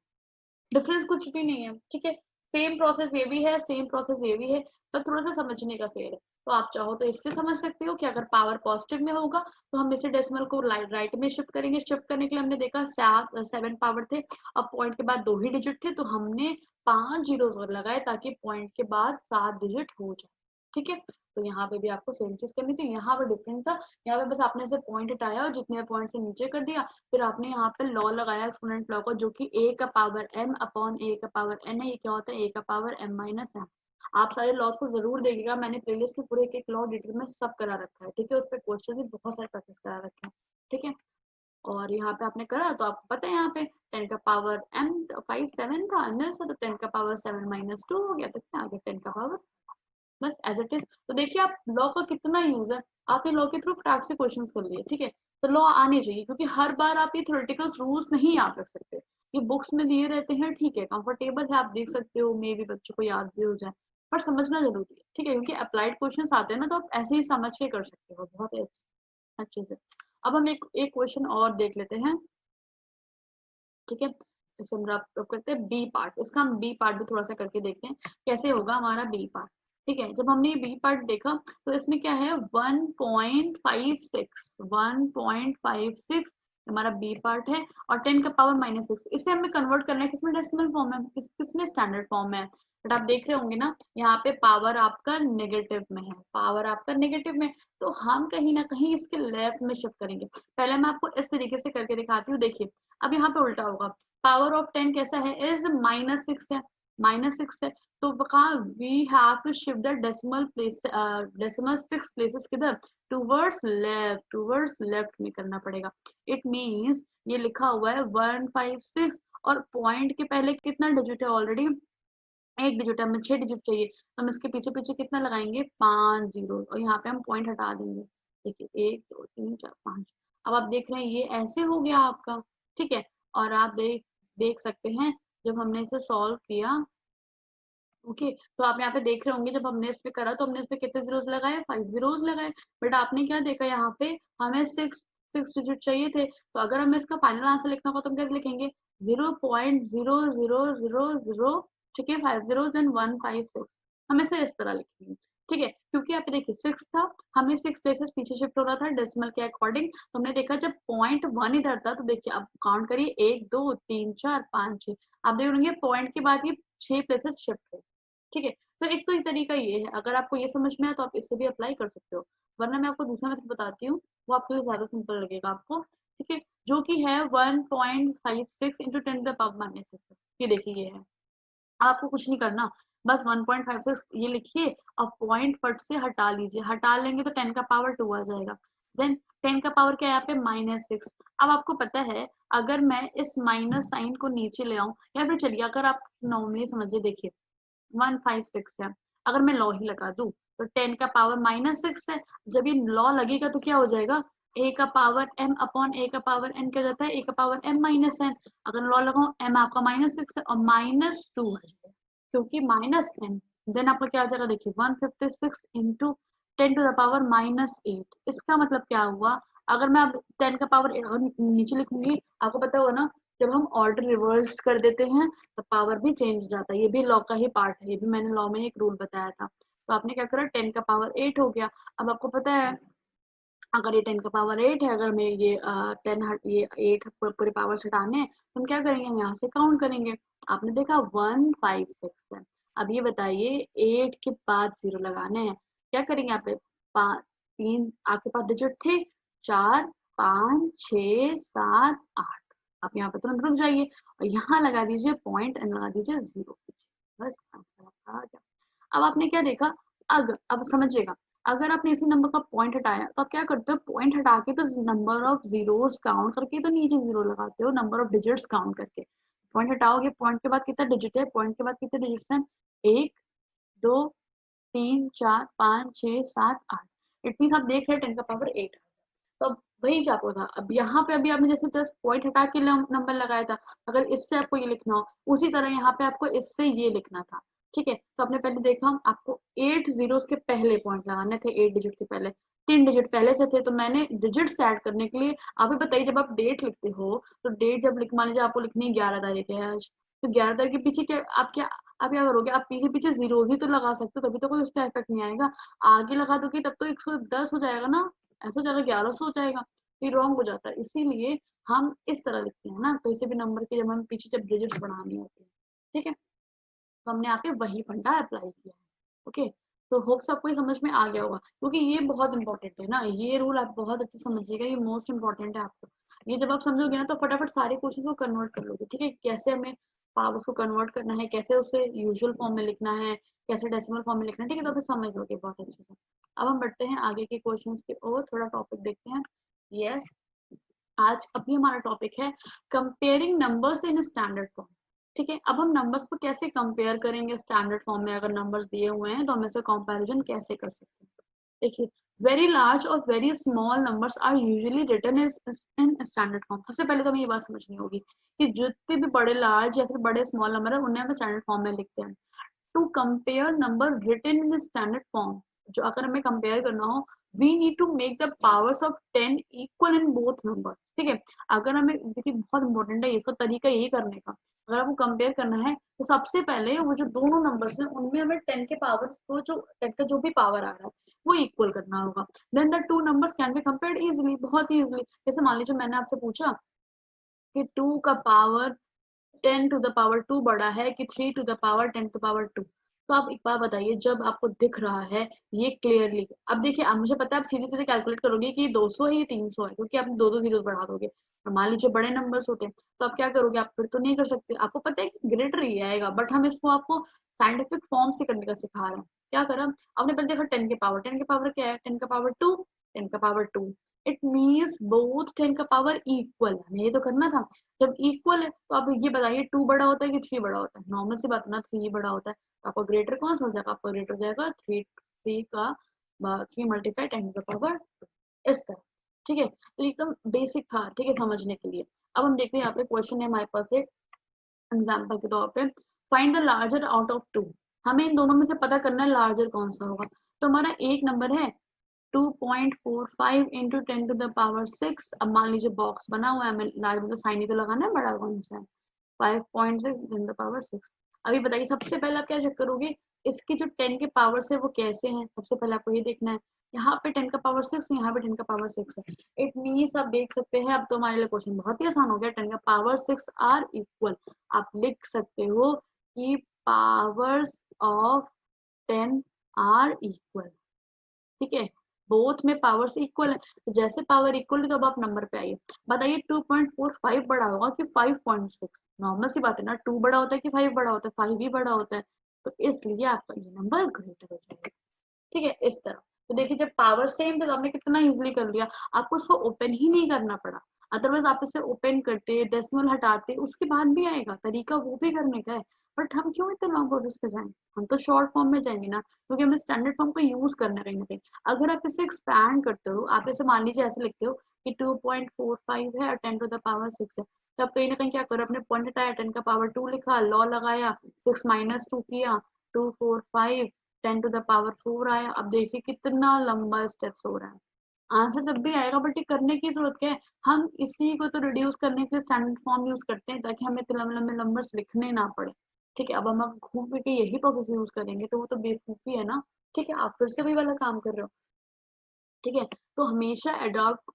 डिफरेंस कुछ भी नहीं है। ठीक है, सेम प्रोसेस ये भी है, सेम प्रोसेस ये भी है, पर थोड़ा सा समझने का फेर है। तो आप चाहो तो इससे समझ सकते हो कि अगर पावर पॉजिटिव में होगा तो हम इसे डेसिमल को राइट में शिफ्ट करेंगे। शिफ्ट करने के लिए हमने देखा 7 पावर थे, अब पॉइंट के बाद 2 ही डिजिट थे, तो हमने 5 जीरोस और लगाए ताकि पॉइंट के बाद 7 डिजिट हो जाए। ठीक है, तो यहाँ पे भी आपको सेम चीज करनी थी, यहाँ पे डिफरेंस था, यहाँ पे बस आपने से पॉइंट हटाया और जितने पॉइंट से नीचे कर दिया, फिर आपने यहाँ पे लॉ लगाया एक्सपोनेंट लॉ को, जो कि a का पावर m अपॉन a का पावर n है। ये क्या होता है, a का पावर m माइनस m। आप सारे लॉस को जरूर देखिएगा, मैंने प्लेलिस्ट में पूरे एक लॉ डिटेल में सब करा रखा है। ठीक है, उस पर क्वेश्चन भी बहुत सारे प्रैक्टिस करा रखे हैं। ठीक है, और यहाँ पे आपने करा तो आपको पता है यहाँ पे 10 का पावर m 5 7 था अंदर से, तो 10 का पावर 7 -2 हो गया, तो क्या आ गया 10 का पावर, बस एज इट इज। तो देखिए आप लॉ का कितना यूज है, आपने लॉ के थ्रू फटाक से क्वेश्चंस कर लिए। ठीक है, तो लॉ आने चाहिए, क्योंकि हर बार आप ये थ्योरेटिकल रूल्स नहीं याद रख सकते, ये बुक्स में दिए रहते हैं। ठीक है, कंफर्टेबल है, आप देख सकते हो, मे भी बच्चों को याद भी हो जाए, पर समझना जरूरी है। ठीक है, क्योंकि अप्लाइड क्वेश्चंस आते हैं ना, तो आप ऐसे ही समझ के कर सकते हो, बहुत ही अच्छे से। अब हम एक एक क्वेश्चन और देख लेते हैं। ठीक है, इसे हम रब करते हैं बी पार्ट, इसका हम बी पार्ट भी थोड़ा सा करके देखते हैं कैसे होगा हमारा बी पार्ट। ठीक है, जब हमने बी पार्ट देखा तो इसमें क्या है 1.56 हमारा बी पार्ट है, और 10 का पावर -6, इसे हमें कन्वर्ट करना है किसमें, डेसिमल फॉर्म में, किसमें स्टैंडर्ड फॉर्म में। बट आप देख रहे होंगे ना, यहाँ पे पावर आपका नेगेटिव में है, पावर आपका नेगेटिव में, तो हम कहीं ना कहीं इसके लेफ्ट में शिफ्ट करेंगे। पहले मैं आपको इस तरीके से करके दिखाती हूँ, देखिए अब यहाँ पे उल्टा होगा, पावर ऑफ 10 कैसा है, इज -6 है, -6 है, तो we have to shift the decimal place, decimal 6 places किधर, टूवर्ड्स लेफ्ट में करना पड़ेगा। इट मींस ये लिखा हुआ है 156, और पॉइंट के पहले कितना डिजिट है, ऑलरेडी एक डिजिट है, हमें 6 डिजिट चाहिए, तो हम इसके पीछे पीछे कितना लगाएंगे, 5 जीरो, और यहाँ पे हम पॉइंट हटा देंगे। देखिए 1 2 3 4 5, अब आप देख रहे हैं ये ऐसे हो गया आपका। ठीक है, और आप देख सकते हैं जब हमने इसे सॉल्व किया, ओके, तो आप यहाँ पे देख रहे होंगे जब हमने इस पे करा तो हमने इस पे कितने जीरोस लगाए, 5 जीरोस लगाए। बट आपने क्या देखा, यहाँ पे हमें 6 डिजिट चाहिए थे, तो अगर हमें इसका फाइनल आंसर लिखना होगा तो हम कैसे लिखेंगे, 0.0000, ठीक है, 5 जीरो देन 156, हम इसे इस तरह लिखेंगे, ठीक है, क्योंकि आप देखिए 6 था, हमें 6 प्लेसेस पीछे शिफ्ट हो रहा था डेसिमल के अकॉर्डिंग, तो हमने देखा जब 0.1 इधर था, तो देखिए अब काउंट करिए 1 2 3 4 5 6, आप देख रहे पॉइंट के बाद ये 6 प्लेसेस शिफ्ट है, ठीक है। तो एक तो ये तरीका ये है, अगर आपको ये समझ में आए तो आप इससे भी अप्लाई कर सकते हो, वरना मैं आपको दूसरा मेथड बताती हूँ, वो आपके लिए ज्यादा सिंपल लगेगा आपको, ठीक है, जो कि है 1.56 into 10 to the power minus 6, ये देखिए ये है, आपको कुछ नहीं करना, बस 1.56 ये लिखिए और पॉइंट फट से हटा लीजिए, हटा लेंगे तो 10 का पावर 2 आ जाएगा, देन 10 का पावर क्या है यहाँ पे -6। अब आपको पता है अगर मैं इस माइनस साइन को नीचे ले आऊं, या फिर चलिए अगर आप नॉर्मली समझिए, देखिए 156 है, अगर मैं लॉ ही लगा दूं तो 10 का पावर -6 है, जब ये लॉ लगेगा तो क्या हो जाएगा, a का पावर m अपॉन a का पावर n क्या जाता है, a का पावर m माइनस n, अगर लॉ लगाऊं m आपका -6 है और -2 आ जाएगा, क्योंकि -n, देन आपका क्या आ जाएगा, देखिए 156 इंटू 10 टू द पावर -8, इसका मतलब क्या हुआ, अगर मैं अब 10 का पावर नीचे लिखूंगी, आपको पता होगा ना जब हम ऑर्डर रिवर्स कर देते हैं तो पावर भी चेंज हो जाता है, ये भी लॉ का ही पार्ट है, ये भी मैंने लॉ में एक रूल बताया था, तो आपने क्या करा 10 का पावर 8 हो गया, अब आपको पता है अगर ये 10 का पावर 8 है, अगर मैं ये 10 ये 8 पूरे पावर हटाने हैं, तो हम क्या करेंगे, हम यहाँ से काउंट करेंगे, आपने देखा 156 है, अब ये बताइए 8 के बाद 0 लगाने हैं, क्या करेंगे यहाँ पे, 3 आपके पास डिजिट थे, 4 5 6 7 8, आप यहाँ पे तुरंत रुक जाइए और यहाँ लगा दीजिए पॉइंट एंड लगा दीजिए 0, बस आंसर आपका आ गया। अब आपने क्या देखा, अब समझिएगा, अगर आपने इसी नंबर का पॉइंट हटाया तो आप क्या करते हो, पॉइंट हटा के तो नंबर ऑफ जीरोस काउंट करके तो नीचे 0 लगाते हो, नंबर ऑफ डिजिट्स काउंट करके, पॉइंट हटाओगे पॉइंट के बाद कितना डिजिट है, पॉइंट के बाद कितने डिजिट्स हैं, 1 2 3 4 5 6 7 8, इट मींस आप देख रहे हैं 10 का पावर 8, तो अब वही चापो था, अब यहाँ पे अभी आपने जैसे जस्ट पॉइंट हटा के नंबर लगाया था, अगर इससे आपको ये लिखना हो, उसी तरह यहाँ पे आपको इससे ये लिखना था, ठीक है, तो आपने पहले देखा आपको 8 जीरोस के पहले पॉइंट लगाने थे, 8 डिजिट के पहले, 3 डिजिट पहले से थे, तो मैंने डिजिट्स ऐड करने के लिए, आप ही बताइए जब आप डेट लिखते हो तो डेट जब मान लीजिए आपको लिखनी है 11 तारीख है आज, तो 11 तारीख के पीछे क्या आप क्या करोगे, आप पीछे पीछे जीरोज ही तो लगा सकते हो, तभी तो कोई उस पर इफेक्ट नहीं आएगा, आगे लगा दोगे तब तो 110 हो जाएगा ना, ऐसा जगह 1100 हो जाएगा, ये रॉन्ग हो जाता है, इसीलिए हम इस तरह लिखते हैं ना, किसी भी नंबर के जब हम पीछे जब डिजिट्स बढ़ानी होती है, ठीक है, तो हमने यहाँ पे वही फंडा अप्लाई किया है, ओके, तो होप्स आपको ये समझ में आ गया होगा, क्योंकि ये बहुत इंपॉर्टेंट है ना, ये रूल आप बहुत अच्छे समझिएगा, ये मोस्ट इंपॉर्टेंट है आपको, ये जब आप समझोगे ना तो फटाफट सारे क्वेश्चन को कन्वर्ट कर लोगे, ठीक है, कैसे हमें पावर्स को कन्वर्ट करना है, कैसे उसे यूजुअल फॉर्म में लिखना है, कैसे डेसिमल फॉर्म में लिखना है, ठीक है, तो आप समझ लोगे बहुत अच्छे से। अब हम बढ़ते हैं आगे के क्वेश्चन की ओर, थोड़ा टॉपिक देखते हैं। यस, आज अभी हमारा टॉपिक है comparing numbers in standard form, ठीक है, अब हम नंबर्स को कैसे कंपेयर करेंगे स्टैंडर्ड फॉर्म में, अगर नंबर्स दिए हुए हैं तो हम इससे कंपैरिजन कैसे कर सकते हैं, देखिए वेरी लार्ज और very small numbers are usually written in standard form, सबसे पहले तो हमें ये बात समझनी होगी कि जितने भी बड़े लार्ज या फिर बड़े स्मॉल नंबर है उन्हें हम स्टैंडर्ड फॉर्म में लिखते हैं, to compare number written in standard form, जो अगर हमें कंपेयर करना हो, we need to make the powers of 10 equal in both numbers, ठीक है, अगर हमें देखिए बहुत इंपॉर्टेंट है इसका तरीका यही करने का, अगर आपको कंपेयर करना है तो सबसे पहले वो जो दोनों नंबर्स हैं उनमें हमें 10 के पावर तो जो 10 का जो भी पावर आ रहा है वो इक्वल करना होगा, then the two numbers can be compared easily, बहुत इजीली, जैसे मान लीजिए मैंने आपसे पूछा कि 2 का पावर 10 टू द पावर 2 बड़ा है कि 3 to the power 10 to power 2, तो आप एक बार बताइए जब आपको दिख रहा है ये क्लियरली, अब देखिए अब मुझे पता है आप सीधे सीधे कैलकुलेट करोगे कि 200 है ये 300 है, क्योंकि आप दो दो जीरो बढ़ा दोगे, और मान लीजिए बड़े नंबर्स होते हैं तो आप क्या करोगे, आप फिर तो नहीं कर सकते, आपको पता है कि ग्रेटर ही आएगा, बट हम इसको आपको साइंटिफिक फॉर्म से करने का सिखा रहे हैं, क्या करा आपने पहले देखा 10 के पावर क्या है, 10 का पावर 2, 10 का पावर 2, इट मीन्स बोथ 10 का पावर इक्वल, हमें ये तो करना था, जब इक्वल है तो आप ये बताइए 2 बड़ा होता है कि 3 बड़ा होता है, नॉर्मल सी बात ना 3 बड़ा होता है, तो आपका ग्रेटर कौन सा हो जाएगा, आपका ग्रेटर हो जाएगा 3 का 3 मल्टीप्लाई 10 का पावर, इस तरह, ठीक है, तो एकदम बेसिक था, ठीक है, समझने के लिए। अब हम देखते हैं यहाँ पे क्वेश्चन है हमारे पास एक एग्जाम्पल के तौर पे, find the larger out of two, हमें इन दोनों में से पता करना है लार्जर कौन सा होगा, तो हमारा एक नंबर है 2.45 इंटू 10 टू द पावर 6, अब मान लीजिए बॉक्स बना हुआ है, हमें लार्ज मतलब साइन ही तो लगाना है, बड़ा कौन सा है 5.6 10 टू द पावर 6, अभी बताइए सबसे पहले आप क्या चेक करोगे, इसकी जो 10 के पावर्स है वो कैसे हैं, सबसे पहले आपको ये देखना है। यहाँ पे 10 का पावर 6, यहाँ पे 10 का पावर 6 है। इट मीन्स आप देख सकते हैं, अब तो हमारे लिए क्वेश्चन बहुत ही आसान हो गया। 10 का पावर 6 आर इक्वल। आप लिख सकते हो कि पावर्स ऑफ 10 आर इक्वल। ठीक है, बोथ में पावर्स इक्वल है, तो जैसे पावर इक्वल है तो अब आप नंबर पे आइए। बताइए 2.45 बड़ा होगा कि 5.6? नॉर्मल सी बात है ना, 2 बड़ा होता है कि 5 बड़ा होता है? 5 ही बड़ा होता है, तो इसलिए आपका ये नंबर ग्रेटर हो जाएगा। ठीक है, इस तरह। तो देखिए जब पावर सेम थे तो आपने कितना इजीली कर लिया, आपको इसको ओपन ही नहीं करना पड़ा। अदरवाइज आप इसे ओपन करते, डेसिमल हटाते, उसके बाद भी आएगा, तरीका वो भी करने का है। बट हम क्यों इतने लॉन्ग प्रोसेस पे जाएंगे, हम तो शॉर्ट फॉर्म में जाएंगे ना, क्योंकि हमें स्टैंडर्ड फॉर्म को यूज करना है कहीं ना कहीं। अगर आप इसे एक्सपैंड करते हो, आप इसे मान लीजिए ऐसे लिखते हो कि 2.45 है और 10 टू द पावर 6 है, तो आप कहीं ना कहीं क्या करो, अपने पॉइंट हटाया, 10 का पावर 2 लिखा, लॉ लगाया, 6 माइनस 2 किया, 2 4 5, 10 टू द पावर 4 आया। अब देखिए कितना लंबा स्टेप्स हो रहा है। आंसर तब भी आएगा, बट ये करने की जरूरत क्या है, हम इसी को तो रिड्यूस करने के लिए स्टैंडर्ड फॉर्म यूज करते हैं, ताकि हमें इतने लंबे लंबे नंबर्स लिखने ना पड़े। ठीक है, अब हम घूम फिर के यही प्रोसेस यूज करेंगे तो वो तो बेवकूफी है ना। ठीक है, आप फिर से वही वाला काम कर रहे हो। ठीक है, तो हमेशा अडॉप्ट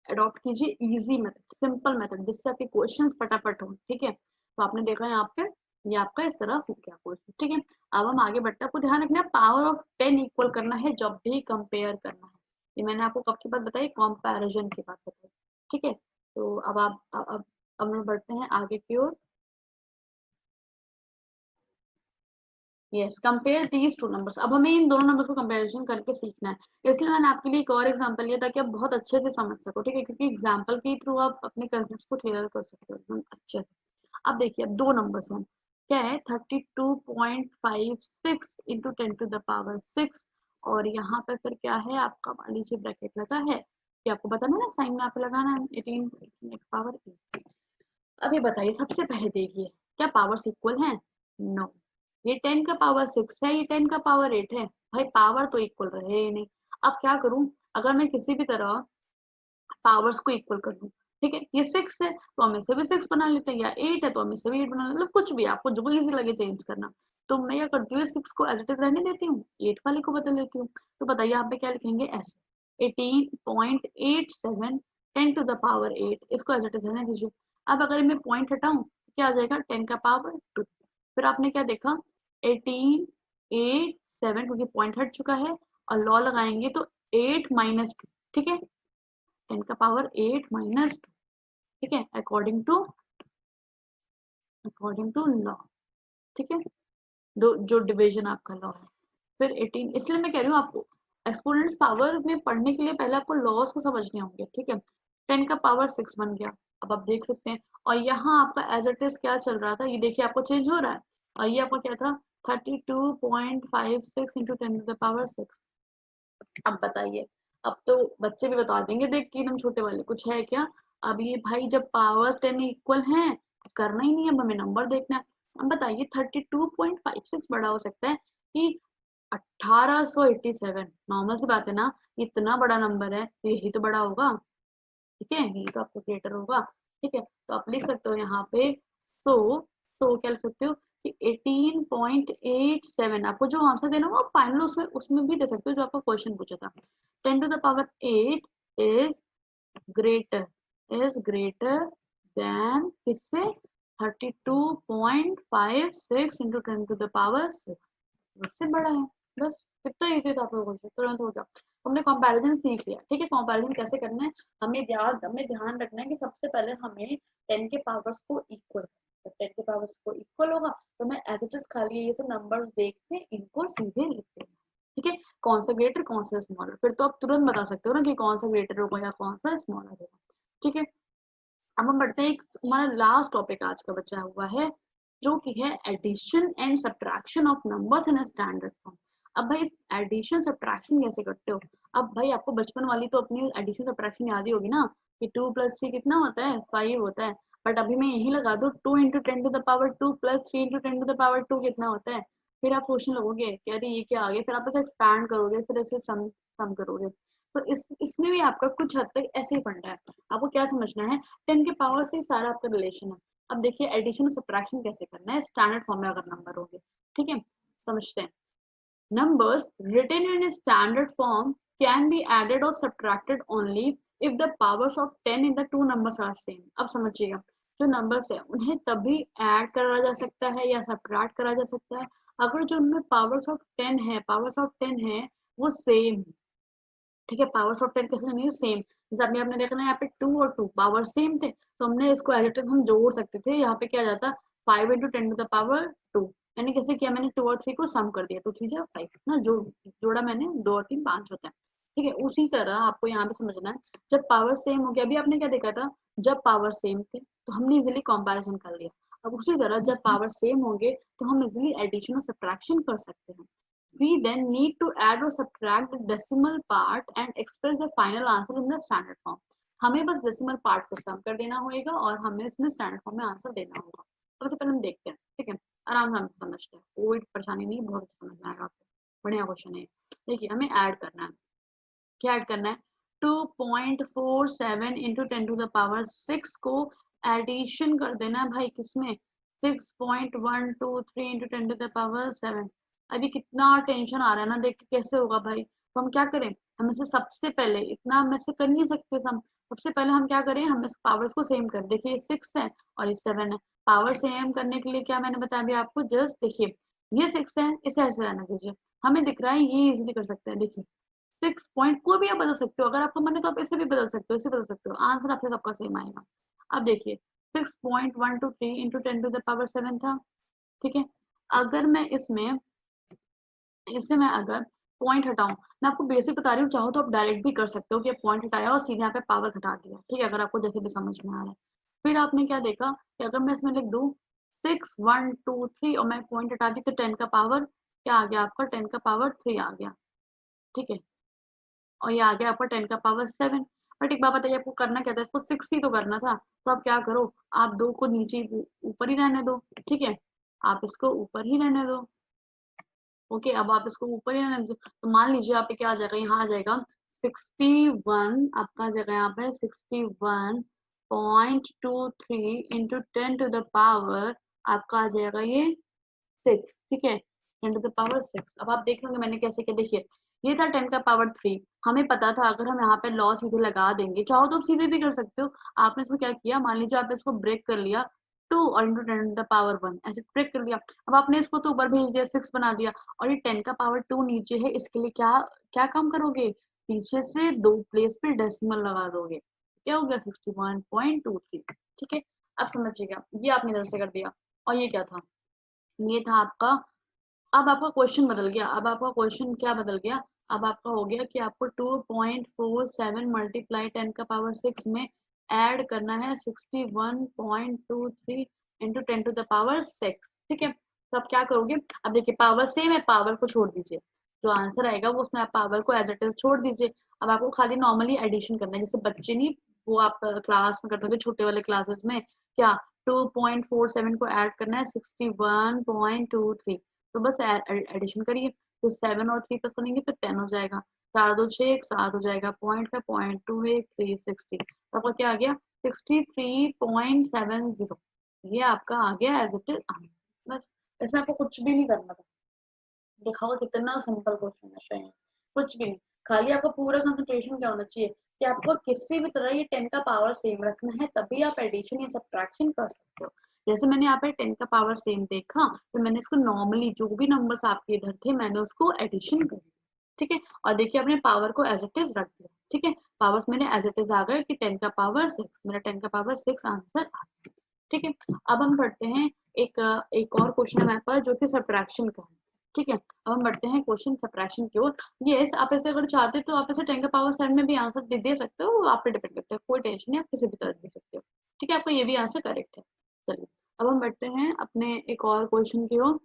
अडॉप्ट कीजिए इजी मेथड, सिंपल मेथड, जिससे आपके क्वेश्चन फटाफट हो। ठीक है, तो आपने देखा यहाँ पे, ये आपका इस तरह हो गया क्वेश्चन। ठीक है, अब हम आगे बढ़ते हैं। आपको ध्यान रखना है, पावर ऑफ 10 इक्वल करना है जब भी कंपेयर करना है। ये मैंने आपको कब की बात बताई, कंपैरिजन की बात बताई। ठीक है, तो अब आप अब हम बढ़ते हैं आगे की ओर। Yes, compare these two numbers. अब हमें इन दोनों नंबर्स को कंपैरिजन करके सीखना है, इसलिए मैंने आपके लिए एक और एग्जांपल लिया ताकि आप बहुत अच्छे से समझ सको। ठीक है, क्योंकि एग्जांपल के थ्रू आप अपने कंसेप्ट को क्लियर कर सकते हो एकदम अच्छे से। अब देखिए, अब दो नंबर्स हैं, क्या है, 32.56 इंटू 10 टू द पावर 6, और यहाँ पे फिर क्या है, आपका मान लीजिए ब्रैकेट लगा है, कि आपको पता है ना साइन में आप लगाना है 18 पावर 8। अब ये बताइए, सबसे पहले देखिए, क्या पावर्स इक्वल हैं? नो। ये 10 का पावर 6 है, ये 10 का पावर 8 है, भाई पावर तो इक्वल रहे ही नहीं। अब क्या करूं, अगर मैं किसी भी तरह पावर्स को इक्वल कर दूं, ठीक है, ये 6 है तो हम इसे भी 6 बना लेते हैं, या 8 है तो हम इसे भी 8 बना लेते हैं, मतलब कुछ भी आपको जो इजी लगे चेंज करना। तो मैं क्या करती हूँ, 6 को एज इट इज रहने देती हूँ, 8 वाले को बदल देती हूँ। तो बताइए यहाँ पे क्या लिखेंगे, ऐसे 18.87 10 टू द पावर 8, इसको एज इट इज रहने दीजिए। अब अगर मैं पॉइंट हटाऊं क्या आ जाएगा, 10 का पावर 2। फिर आपने क्या देखा, 18.87, क्योंकि पॉइंट हट चुका है, और लॉ लगाएंगे तो 8 - 2। ठीक है, 10 का पावर 8 - 2। ठीक है, अकॉर्डिंग टू लॉ। ठीक है, जो डिवीजन आपका लॉ है। फिर 18, इसलिए मैं कह रही हूँ आपको एक्सपोनेंट्स पावर में पढ़ने के लिए पहले आपको लॉस को समझने होंगे। ठीक है, 10 का पावर 6 बन गया, अब आप देख सकते हैं, और यहाँ आपका एज इट इज क्या चल रहा था, ये देखिए आपको चेंज हो रहा है, और ये आपका क्या था, 32.56 इंटू 10 टू द पावर 6। अब बताइए, अब तो बच्चे भी बता देंगे देख के एकदम छोटे वाले, कुछ है क्या। अब ये भाई जब पावर 10 इक्वल है, करना ही नहीं है, अब हमें नंबर देखना है। अब बताइए 32.56 बड़ा हो सकता है कि 1887? नॉर्मल सी बात है ना, इतना बड़ा नंबर है तो यही तो बड़ा होगा। ठीक है, यही तो आपका क्रिएटर होगा। ठीक है, तो आप लिख सकते हो यहाँ पे, सो क्या लिख सकते हो कि 18.87, आपको जो आंसर देना हो फाइनल उसमें भी दे सकते हो, जो आपका क्वेश्चन पूछा था। 10 to the power 8 is greater than किससे, 32.56 इंटू 10 टू द पावर 6, उससे बड़ा है। बस कितना इजी था आपका क्वेश्चन, तुरंत हो गया। हमने कंपैरिजन सीख लिया। ठीक है, कंपैरिजन कैसे करना है, हमें ध्यान रखना है कि सबसे पहले हमें 10 के पावर्स को इक्वल, जब 10 के पावर्स को इक्वल होगा तो मैं एज इट इज खाली ये सब नंबर्स देख के इनको सीधे लिख देना। ठीक है, कौन सा ग्रेटर कौन सा स्मॉलर, फिर तो आप तुरंत बता सकते हो ना कि कौन सा ग्रेटर होगा या कौन सा स्मॉलर होगा। ठीक है, अब हम बढ़ते हैं, एक हमारा लास्ट टॉपिक आज का बचा हुआ है, जो कि है addition and subtraction of numbers in standard form. अब भाई एडिशन सब्ट्रैक्शन कैसे करते हो, अब भाई आपको बचपन वाली तो अपनी एडिशन सब्ट्रैक्शन याद ही होगी ना, कि 2 + 3 कितना होता है, 5 होता है। बट अभी मैं यही लगा दूं, 2 into 10 to the power 2 plus 3 into 10 to the power 2 कितना होता है। फिर आप सोचने लगोगे कि अरे ये क्या आ गया, फिर आप इसे एक्सपैंड करोगे, फिर इसे सम करोगे। तो इसमें भी आपका कुछ हद तक ऐसे ही फंडा है। आपको क्या समझना है, 10 के पावर से सारा आपका रिलेशन है। अब देखिए एडिशन और सब्ट्रैक्शन कैसे करना है स्टैंडर्ड फॉर्म में अगर नंबर होंगे। ठीक है, समझते हैं। numbers written in a standard form can be added or subtracted only if the powers of 10 in the two numbers are same. अब समझिएगा, जो नंबर्स है उन्हें तभी ऐड करा जा सकता है या सब्ट्रैक्ट करा जा सकता है अगर जो उनमें पावर्स ऑफ 10 है वो सेम। ठीक है, पावर्स ऑफ 10 कैसे नहीं सेम, जैसे अभी आपने देखा ना यहाँ पे 2 और 2 पावर सेम थे तो हमने इसको एज इट इज हम जोड़ सकते थे। यहाँ पे क्या जाता 5 इंटू 10 टू द पावर 2। मैंने कैसे किया, मैंने 2 और 3 को सम कर दिया, 2 3 जा 5 ना, जोड़ा मैंने, 2 और 3 5 होता है। ठीक है, उसी तरह आपको यहाँ पे समझना है, जब पावर सेम हो गया, अभी आपने क्या देखा था, जब पावर सेम थे तो हमने इजिली कंपैरिजन कर लिया। अब उसी तरह जब पावर सेम होंगे तो हम इजिली एडिशन और सब्ट्रैक्शन कर सकते हैं। We then need to add or subtract the decimal part and express the final answer in the standard form. हमें बस डेसिमल पार्ट को सम कर देना होगा और हमें इसमें स्टैंडर्ड फॉर्म में आंसर देना होगा। सबसे पहले हम देखते हैं, ठीक है, आराम से हम समझते हैं, कोई परेशानी नहीं, बहुत समझ में आएगा आपको, बढ़िया क्वेश्चन है। देखिए हमें ऐड करना है, क्या ऐड करना है, 2.47 इंटू 10 टू द पावर 6 को एडिशन कर देना है भाई, किसमें, 6.123 इंटू 10 टू द पावर 7। अभी कितना टेंशन आ रहा है ना, देख के कैसे होगा भाई। तो हम क्या करें, हम इसे सबसे पहले, इतना हम ऐसे कर नहीं सकते हम, सबसे पहले हम क्या करें, हम इस पावर्स को सेम कर, देखिए 6 है और ये 7 है। पावर सेम करने के लिए क्या मैंने बता दिया आपको, जस्ट देखिए ये 6 है, इसे ऐसे रहने दीजिए, हमें दिख रहा है ये इजीली कर सकते हैं। देखिए 6 पॉइंट को भी आप बदल सकते हो, अगर आपको मन है तो आप इसे भी बदल सकते हो, इसे बदल सकते हो, आंसर आपका सबका सेम आएगा। अब देखिए 6.123 इंटू 10 टू द पावर 7 था। ठीक है, अगर मैं इसमें, इससे मैं अगर पॉइंट हटाऊं, मैं आपको बेसिक बता रही हूँ, चाहो तो आप डायरेक्ट भी कर सकते हो कि पॉइंट हटाया और सीधे यहाँ पे पावर घटा दिया। ठीक है, अगर आपको जैसे भी समझ में आ रहा है। फिर आपने क्या देखा कि अगर मैं इसमें लिख दूं 6.123 और मैं पॉइंट हटा दी तो 10 का पावर क्या आ गया आपका, 10 का पावर 3 आ गया। ठीक है, और ये आ गया आपका 10 का पावर 7। बट एक बात बताइए, आपको करना क्या था, इसको 6 ही तो करना था, तो आप क्या करो, आप 2 को नीचे ऊपर ही रहने दो। ठीक है, आप इसको ऊपर ही रहने दो। ओके, अब आप इसको ऊपर ही रहने दो, तो मान लीजिए आप पे क्या आ जाएगा, यहाँ आ जाएगा 61, आपका आ जाएगा यहाँ पे 61.23 इंटू 10 टू द पावर, आपका आ जाएगा ये 6। ठीक है, 10 टू द पावर 6। अब आप देख लोगे मैंने कैसे किया, देखिए ये था 10 का पावर 3, हमें पता था अगर हम यहाँ पे लॉ सीधे लगा देंगे, चाहो तो सीधे भी कर सकते हो। आपने इसको क्या किया, मान लीजिए आप इसको ब्रेक कर लिया 2 और इंटू 10 टू द पावर 1, ऐसे ब्रेक कर लिया। अब आपने इसको तो ऊपर भेज दिया, 6 बना दिया, और ये 10 का पावर 2 नीचे है, इसके लिए क्या क्या काम करोगे, पीछे से 2 प्लेस पे डेसिमल लगा दोगे, क्या हो गया 61.23। ठीक है, अब समझिएगा, ये आपने इधर से कर दिया, और ये क्या था, ये था आपका, अब आपका क्वेश्चन बदल गया, अब आपका क्वेश्चन क्या बदल गया, अब आपका हो गया कि आपको 2.47 मल्टीप्लाई 10 का पावर 6 में ऐड करना है 61.23 इंटू 10 टू द पावर 6। ठीक है, तो आप क्या करोगे, अब देखिए पावर सेम है, पावर को छोड़ दीजिए, जो आंसर आएगा वो उसमें आप पावर को एज इट इज छोड़ दीजिए। अब आपको खाली नॉर्मली एडिशन करना है, जैसे बच्चे नहीं, वो आप क्लास में करते थे छोटे वाले क्लासेस में, क्या 2.47 को ऐड करना है 61.23, तो बस एडिशन करिए, तो 7 और 3 प्लस करेंगे तो 10 हो जाएगा, 4 2 6 7 हो जाएगा, पॉइंट का पॉइंट 2 1 3 60, तो आपका क्या आ गया 63.70, ये आपका आ गया एज इट इज आंसर। बस इसमें आपको कुछ भी नहीं करना था, देखा होगा कितना सिंपल क्वेश्चन है, कुछ भी नहीं, खाली आपका पूरा कंसंट्रेशन क्या होना चाहिए कि आपको किसी भी तरह ये 10 का पावर सेम रखना है, तभी आप एडिशन या सब्ट्रैक्शन कर सकते हो। जैसे मैंने यहाँ पे 10 का पावर सेम देखा, तो मैंने इसको नॉर्मली जो भी नंबर्स आपके इधर थे मैंने उसको एडिशन कर दिया। ठीक है, और देखिए अपने पावर को एज इट इज रख दिया। ठीक है, पावर्स मेरे एज इट इज आ गए कि 10 का पावर 6, मेरा 10 का पावर 6 आंसर आ गया। ठीक है, अब हम पढ़ते हैं एक एक और क्वेश्चन हमारे पास जो कि सब्ट्रैक्शन का है। ठीक है, अब हम बढ़ते हैं क्वेश्चन सब्ट्रैक्शन की ओर। यस, आप ऐसे अगर चाहते तो आप ऐसे 10 का पावर 7 में भी आंसर दे सकते हो, आप पे डिपेंड करता है, कोई टेंशन नहीं, आप किसी भी तरह दे सकते हो। ठीक है, आपका ये भी आंसर करेक्ट है। चलिए अब हम बढ़ते हैं अपने एक और क्वेश्चन की ओर।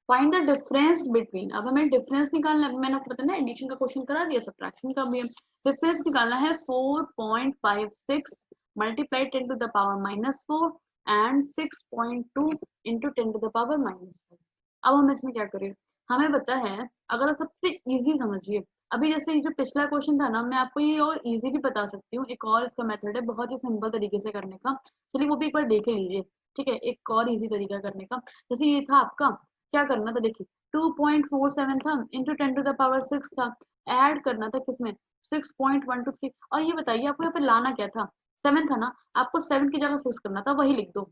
फाइंड द डिफरेंस बिटवीन, अब हमें डिफरेंस निकालना है, मैंने आपको बताया ना एडिशन का क्वेश्चन करा दिया, सब्ट्रैक्शन का भी हम डिफरेंस निकालना है। 4.56 multiply 10 to the power -4 and 6.2 into 10 to the power -5। अब हम इसमें क्या करें, हमें पता है, अगर आप सबसे इजी समझिए, अभी जैसे ये जो पिछला क्वेश्चन था ना, मैं आपको ये और इजी भी बता सकती हूँ, एक और इसका मेथड है बहुत ही सिंपल तरीके से करने का, चलिए वो भी एक बार देख लीजिए। ठीक है, एक और इजी तरीका करने का, जैसे ये था आपका, क्या करना था देखिए, 2.47 था इंटू 10⁶ था, ऐड करना था किसमें, 6.123। और ये बताइए आपको यहाँ पे लाना क्या था, 7 था ना, आपको 7 की जगह 6 करना था, वही लिख दो,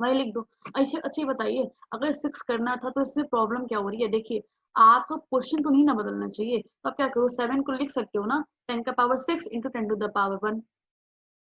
वही लिख दो। अच्छी अच्छी बताइए, अगर 6 करना था तो इससे प्रॉब्लम क्या हो रही है, देखिए आपको क्वेश्चन तो नहीं ना बदलना चाहिए, तो आप क्या करो, 7 को लिख सकते हो ना 10⁶ इंटू 10⁻1।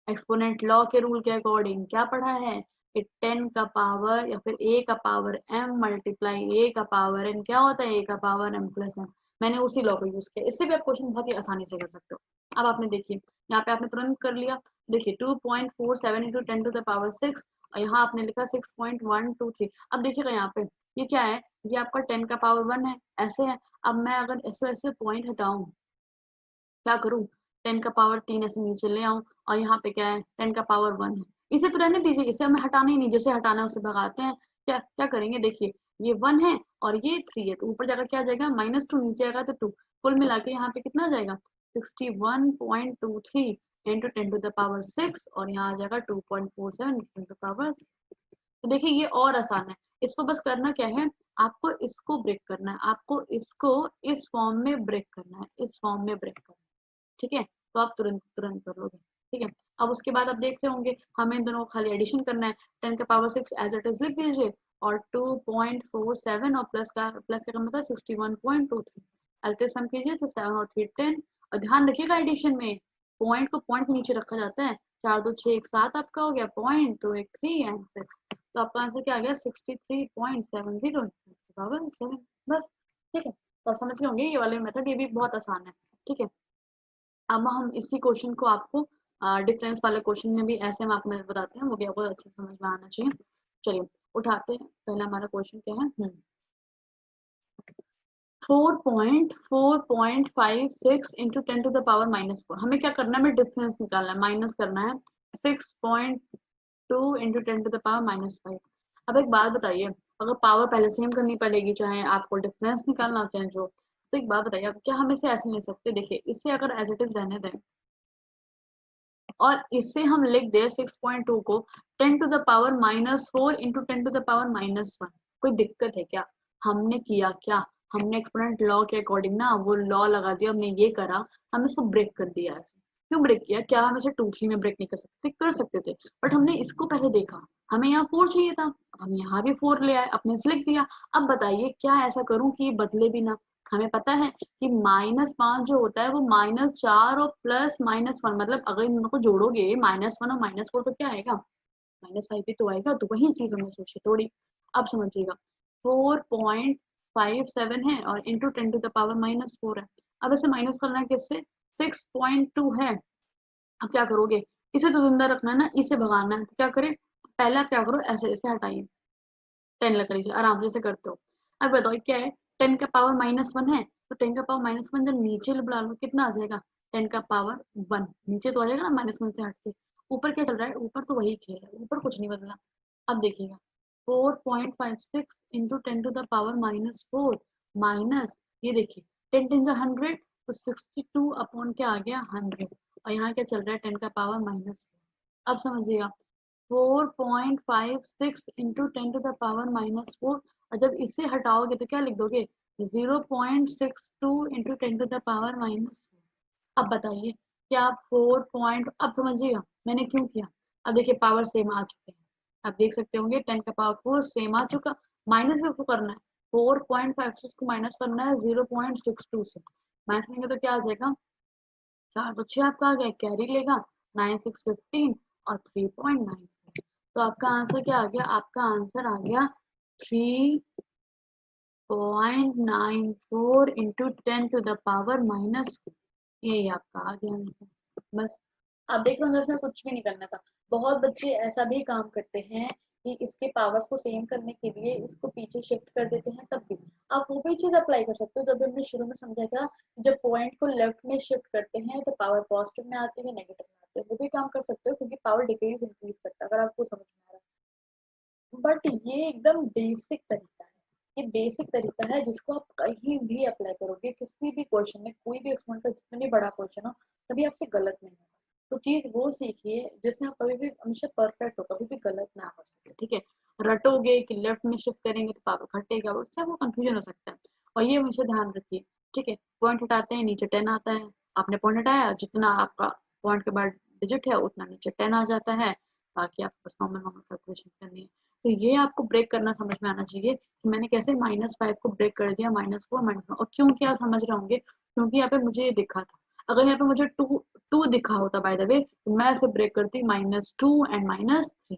एक्सपोनेंट लॉ के रूल के अकॉर्डिंग क्या पढ़ा है कि 10 का पावर या फिर a का पावर m मल्टीप्लाई a का पावर n क्या होता है, a का पावर m प्लस m। मैंने उसी लॉ को यूज किया, इससे भी आप क्वेश्चन बहुत ही आसानी से कर सकते हो। अब आपने देखिए यहाँ पे आपने तुरंत कर लिया, देखिए 2.47 इंटू 10⁶ और यहाँ आपने लिखा 6.123। अब देखिएगा यहाँ पे ये क्या है, ये आपका 10 का पावर 1 है, ऐसे है। अब मैं अगर ऐसे ऐसे पॉइंट हटाऊं, क्या करूं, 10 का पावर 3 ऐसे नीचे ले आऊं, और यहाँ पे क्या है 10 का पावर 1 है, इसे तो रहने दीजिए, इसे हमें हटाना ही नहीं, जैसे हटाना है उसे भगाते हैं। क्या क्या करेंगे, देखिए ये 1 है और ये 3 है, तो ऊपर जाकर क्या आ जाएगा -2, नीचे आएगा तो 2, कुल मिला के यहाँ पे कितना आ जाएगा 61.23 इंटू 10⁶ और यहाँ आ जाएगा 2.47 इंटू 10⁻। तो देखिए ये और आसान है, इसको बस करना क्या है, आपको इसको ब्रेक करना है, आपको इसको इस फॉर्म में ब्रेक करना है, इस फॉर्म में ब्रेक करना है, ठीक है, तो आप तुरंत तुरंत कर लोगे। ठीक है, अब उसके बाद आप देख रहे होंगे हमें इन दोनों को खाली एडिशन करना है, 10⁶ एज इट इज लिख दीजिए, और 2.47 और प्लस का करना था 61.23, अल्ट्रासम कीजिए तो 7 और 3 10। और ध्यान रखिएगा एडिशन में पॉइंट को पॉइंट के नीचे रखा जाता है, 4 2 6 1 7 आपका हो गया पॉइंट, 2 1 3 एंड 6, तो आपका आंसर क्या आ गया 63.70 पावर 7। बस, ठीक है, तो समझ गए होंगे ये वाले मेथड, ये भी बहुत आसान है। ठीक है, अब हम इसी क्वेश्चन को आपको डिफरेंस वाले क्वेश्चन में भी ऐसे हम आपको बताते हैं, वो भी आपको अच्छे से समझ में आना चाहिए। चलिए उठाते हैं, पहला हमारा क्वेश्चन क्या है, 4.56 इंटू 10⁻⁻4, हमें क्या करना है, हमें डिफरेंस निकालना है, माइनस करना है 6.2 इंटू 10⁻⁻5। अब एक बात बताइए, अगर पावर पहले सेम करनी पड़ेगी, चाहे आपको डिफरेंस निकालना हो चाहे जो, तो एक बात बताइए, अब क्या हम इसे ऐसे ले सकते, देखिए इससे अगर एज इट इज रहने दें और इससे हम लिख दे 6.2 को 10⁻⁻4 इंटू 10⁻⁻1, कोई दिक्कत है क्या, हमने किया क्या, हमने एक्सपोनेंट लॉ के अकॉर्डिंग ना वो लॉ लगा दिया, हमने ये करा, हम इसको ब्रेक कर दिया ऐसे। क्यों ब्रेक किया, क्या हम इसे 2 3 में ब्रेक नहीं कर सकते, कर सकते थे, बट हमने इसको पहले देखा, हमें यहाँ 4 चाहिए था, हम यहाँ भी 4 ले आए, अपने से लिख दिया। अब बताइए क्या ऐसा करूं कि ये बदले भी ना, हमें पता है कि -5 जो होता है वो -4 और प्लस -1, मतलब अगर इन दोनों को जोड़ोगे -1 और -4 तो क्या आएगा, -5 भी तो आएगा, तो वही चीज हमने सोची थोड़ी। अब समझिएगा 4.57 है और इंटू 10⁻⁻4 है, अब इसे माइनस करना है किससे, 6.2 है। अब क्या करोगे, इसे तो जिंदा रखना है ना, इसे भगाना है, तो क्या करें, पहला क्या करो, ऐसे इसे हटाइए, 10 लग रही है, आराम से करते हो। अब बताओ क्या है, 10 का पावर -1 है, तो 10 का पावर -1 जब नीचे बुला लो कितना आ जाएगा, 10 का पावर 1 नीचे तो आ जाएगा ना -1 से हट के, ऊपर क्या चल रहा है, ऊपर तो वही खेल है, ऊपर कुछ नहीं बदला। अब देखिएगा 4.56 इंटू 10⁻⁻4 माइनस, ये देखिए 10 10 का 100, तो 62 अपॉन क्या आ गया 100, और यहाँ क्या चल रहा है 10 का पावर -4। अब समझिएगा 4.56 इंटू 10⁻⁻4, और जब इसे हटाओगे तो क्या लिख दोगे 0.62 इंटू 10⁻⁻4। अब बताइए क्या आप 4 पॉइंट, अब समझिएगा मैंने क्यों किया, अब देखिए पावर सेम आ चुके हैं, आप देख सकते होंगे 10 का पावर 4 सेम आ चुका, माइनस इसको करना है, 4.56 को माइनस करना है 0.62 से, माइनस करेंगे तो क्या आ जाएगा, 4 तो 6 आपका आ गया, कैरी लेगा 9 6 15 और 3.9, तो आपका आंसर क्या आ गया, आपका आंसर आ गया 3.94 इंटू 10⁻⁻4, यही आपका आ गया आंसर। बस, आप देख रहे हो इसमें कुछ भी नहीं करना था। बहुत बच्चे ऐसा भी काम करते हैं कि इसके पावर्स को सेम करने के लिए इसको पीछे शिफ्ट कर देते हैं, तब भी आप वो भी चीज अप्लाई कर सकते हो, जब हमने शुरू में समझा था, जब पॉइंट को लेफ्ट में शिफ्ट करते हैं तो पावर पॉजिटिव में आती है, नेगेटिव में आती है, वो भी काम कर सकते हो, क्योंकि पावर डिक्रीज इंक्रीज करता है, अगर आपको समझ में आ रहा है। बट ये एकदम बेसिक तरीका है, ये बेसिक तरीका है जिसको आप कहीं भी अप्लाई करोगे, किसी भी क्वेश्चन में, कोई भी एक्सपेरिमेंट का जितना भी बड़ा क्वेश्चन हो, कभी आपसे गलत नहीं होगा। तो चीज वो सीखिए जिसमें आप कभी भी हमेशा परफेक्ट हो, कभी भी गलत ना हो सके, ठीक है। रटोगे कि लेफ्ट में शिफ्ट करेंगे तो पावर घटेगा, उससे वो कंफ्यूजन हो सकता है। और ये हमेशा ध्यान रखिए, ठीक है। पॉइंट हटाते हैं नीचे 10 आता है, आपने पॉइंट हटाया, जितना आपका पॉइंट के बाद डिजिट है उतना नीचे 10 आ जाता है, बाकी आपको बस नॉर्मल नॉर्मल कैलकुलेशन करनी है। तो ये आपको ब्रेक करना समझ में आना चाहिए कि मैंने कैसे -5 को ब्रेक कर दिया, -4 -1। और क्यों किया समझ रहे होंगे, क्योंकि यहाँ पे मुझे ये दिखा था। अगर यहाँ पे मुझे टू दिखा होता बाय द वे, तो मैं इसे ब्रेक करती -2 एंड -3,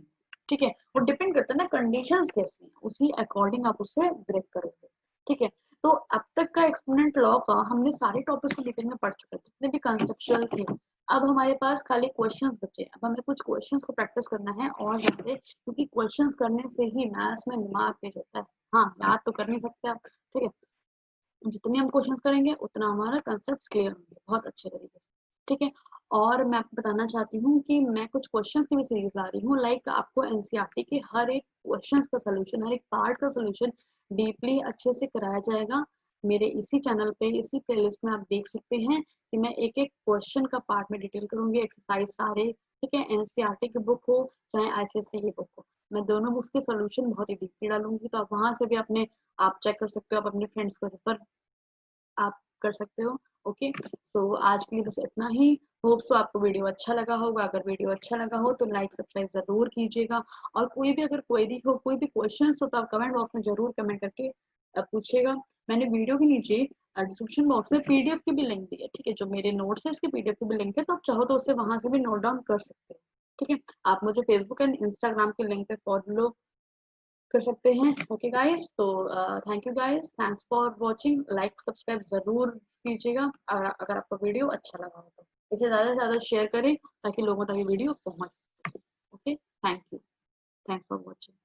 ठीक है। वो डिपेंड करता है ना कंडीशंस कैसी हैं, उसी अकॉर्डिंग आप उससे ब्रेक करोगे, ठीक है। तो अब तक का एक्सपोनेंट लॉ का हमने सारे टॉपिक्स को डिटेल में पढ़ चुके हैं, जितने भी कंसेप्चुअल थे। अब हमारे पास खाली क्वेश्चंस बचे। अब हमें कुछ क्वेश्चंस को प्रैक्टिस करना है और ज्यादा, क्योंकि क्वेश्चंस करने से ही मैथ्स में दिमाग तेज होता है। हाँ, याद तो कर नहीं सकते आप, ठीक है। जितने हम क्वेश्चंस करेंगे उतना हमारा कंसेप्ट क्लियर होंगे बहुत अच्छे तरीके से, ठीक है। और मैं आपको बताना चाहती हूँ कि मैं कुछ क्वेश्चंस की भी सीरीज ला रही हूँ, लाइक आपको एनसीईआरटी के हर एक क्वेश्चंस का सोल्यूशन, हर एक पार्ट का सोल्यूशन डीपली अच्छे से कराया जाएगा। मेरे इसी चैनल पे, इसी प्लेलिस्ट में आप देख सकते हैं कि मैं एक एक क्वेश्चन का पार्ट में डिटेल करूंगी, एक्सरसाइज सारे, ठीक है। एनसीईआरटी की बुक हो चाहे आईसीएसई की बुक हो, मैं दोनों बुक्स के सोल्यूशन बहुत ही डीपली डालूंगी, तो आप वहां से भी अपने आप चेक कर सकते हो, आप अपने फ्रेंड्स को रेफर आप कर सकते हो। ओके, तो आज के लिए बस इतना ही। होप सो आपको वीडियो अच्छा लगा होगा। अगर वीडियो अच्छा लगा हो तो लाइक सब्सक्राइब जरूर कीजिएगा। और कोई भी अगर क्वेरी हो, कोई भी क्वेश्चन हो, तो आप कमेंट बॉक्स में जरूर कमेंट करके पूछिएगा। मैंने वीडियो के नीचे डिस्क्रिप्शन बॉक्स में पीडीएफ की भी लिंक दी है, ठीक है। जो मेरे नोट्स है उसकी पीडीएफ की भी लिंक है, तो आप चाहो तो उससे वहां से भी नोट डाउन कर सकते हो, ठीक है। आप मुझे फेसबुक एंड इंस्टाग्राम के लिंक पे फॉलो कर सकते हैं। ओके गाइस, तो thank you guys, thanks for watching. Like subscribe जरूर कीजिएगा अगर आपको वीडियो अच्छा लगा हो तो। इसे ज़्यादा से ज़्यादा शेयर करें ताकि लोगों तक ये वीडियो पहुंच। Okay, thank you, thanks for watching.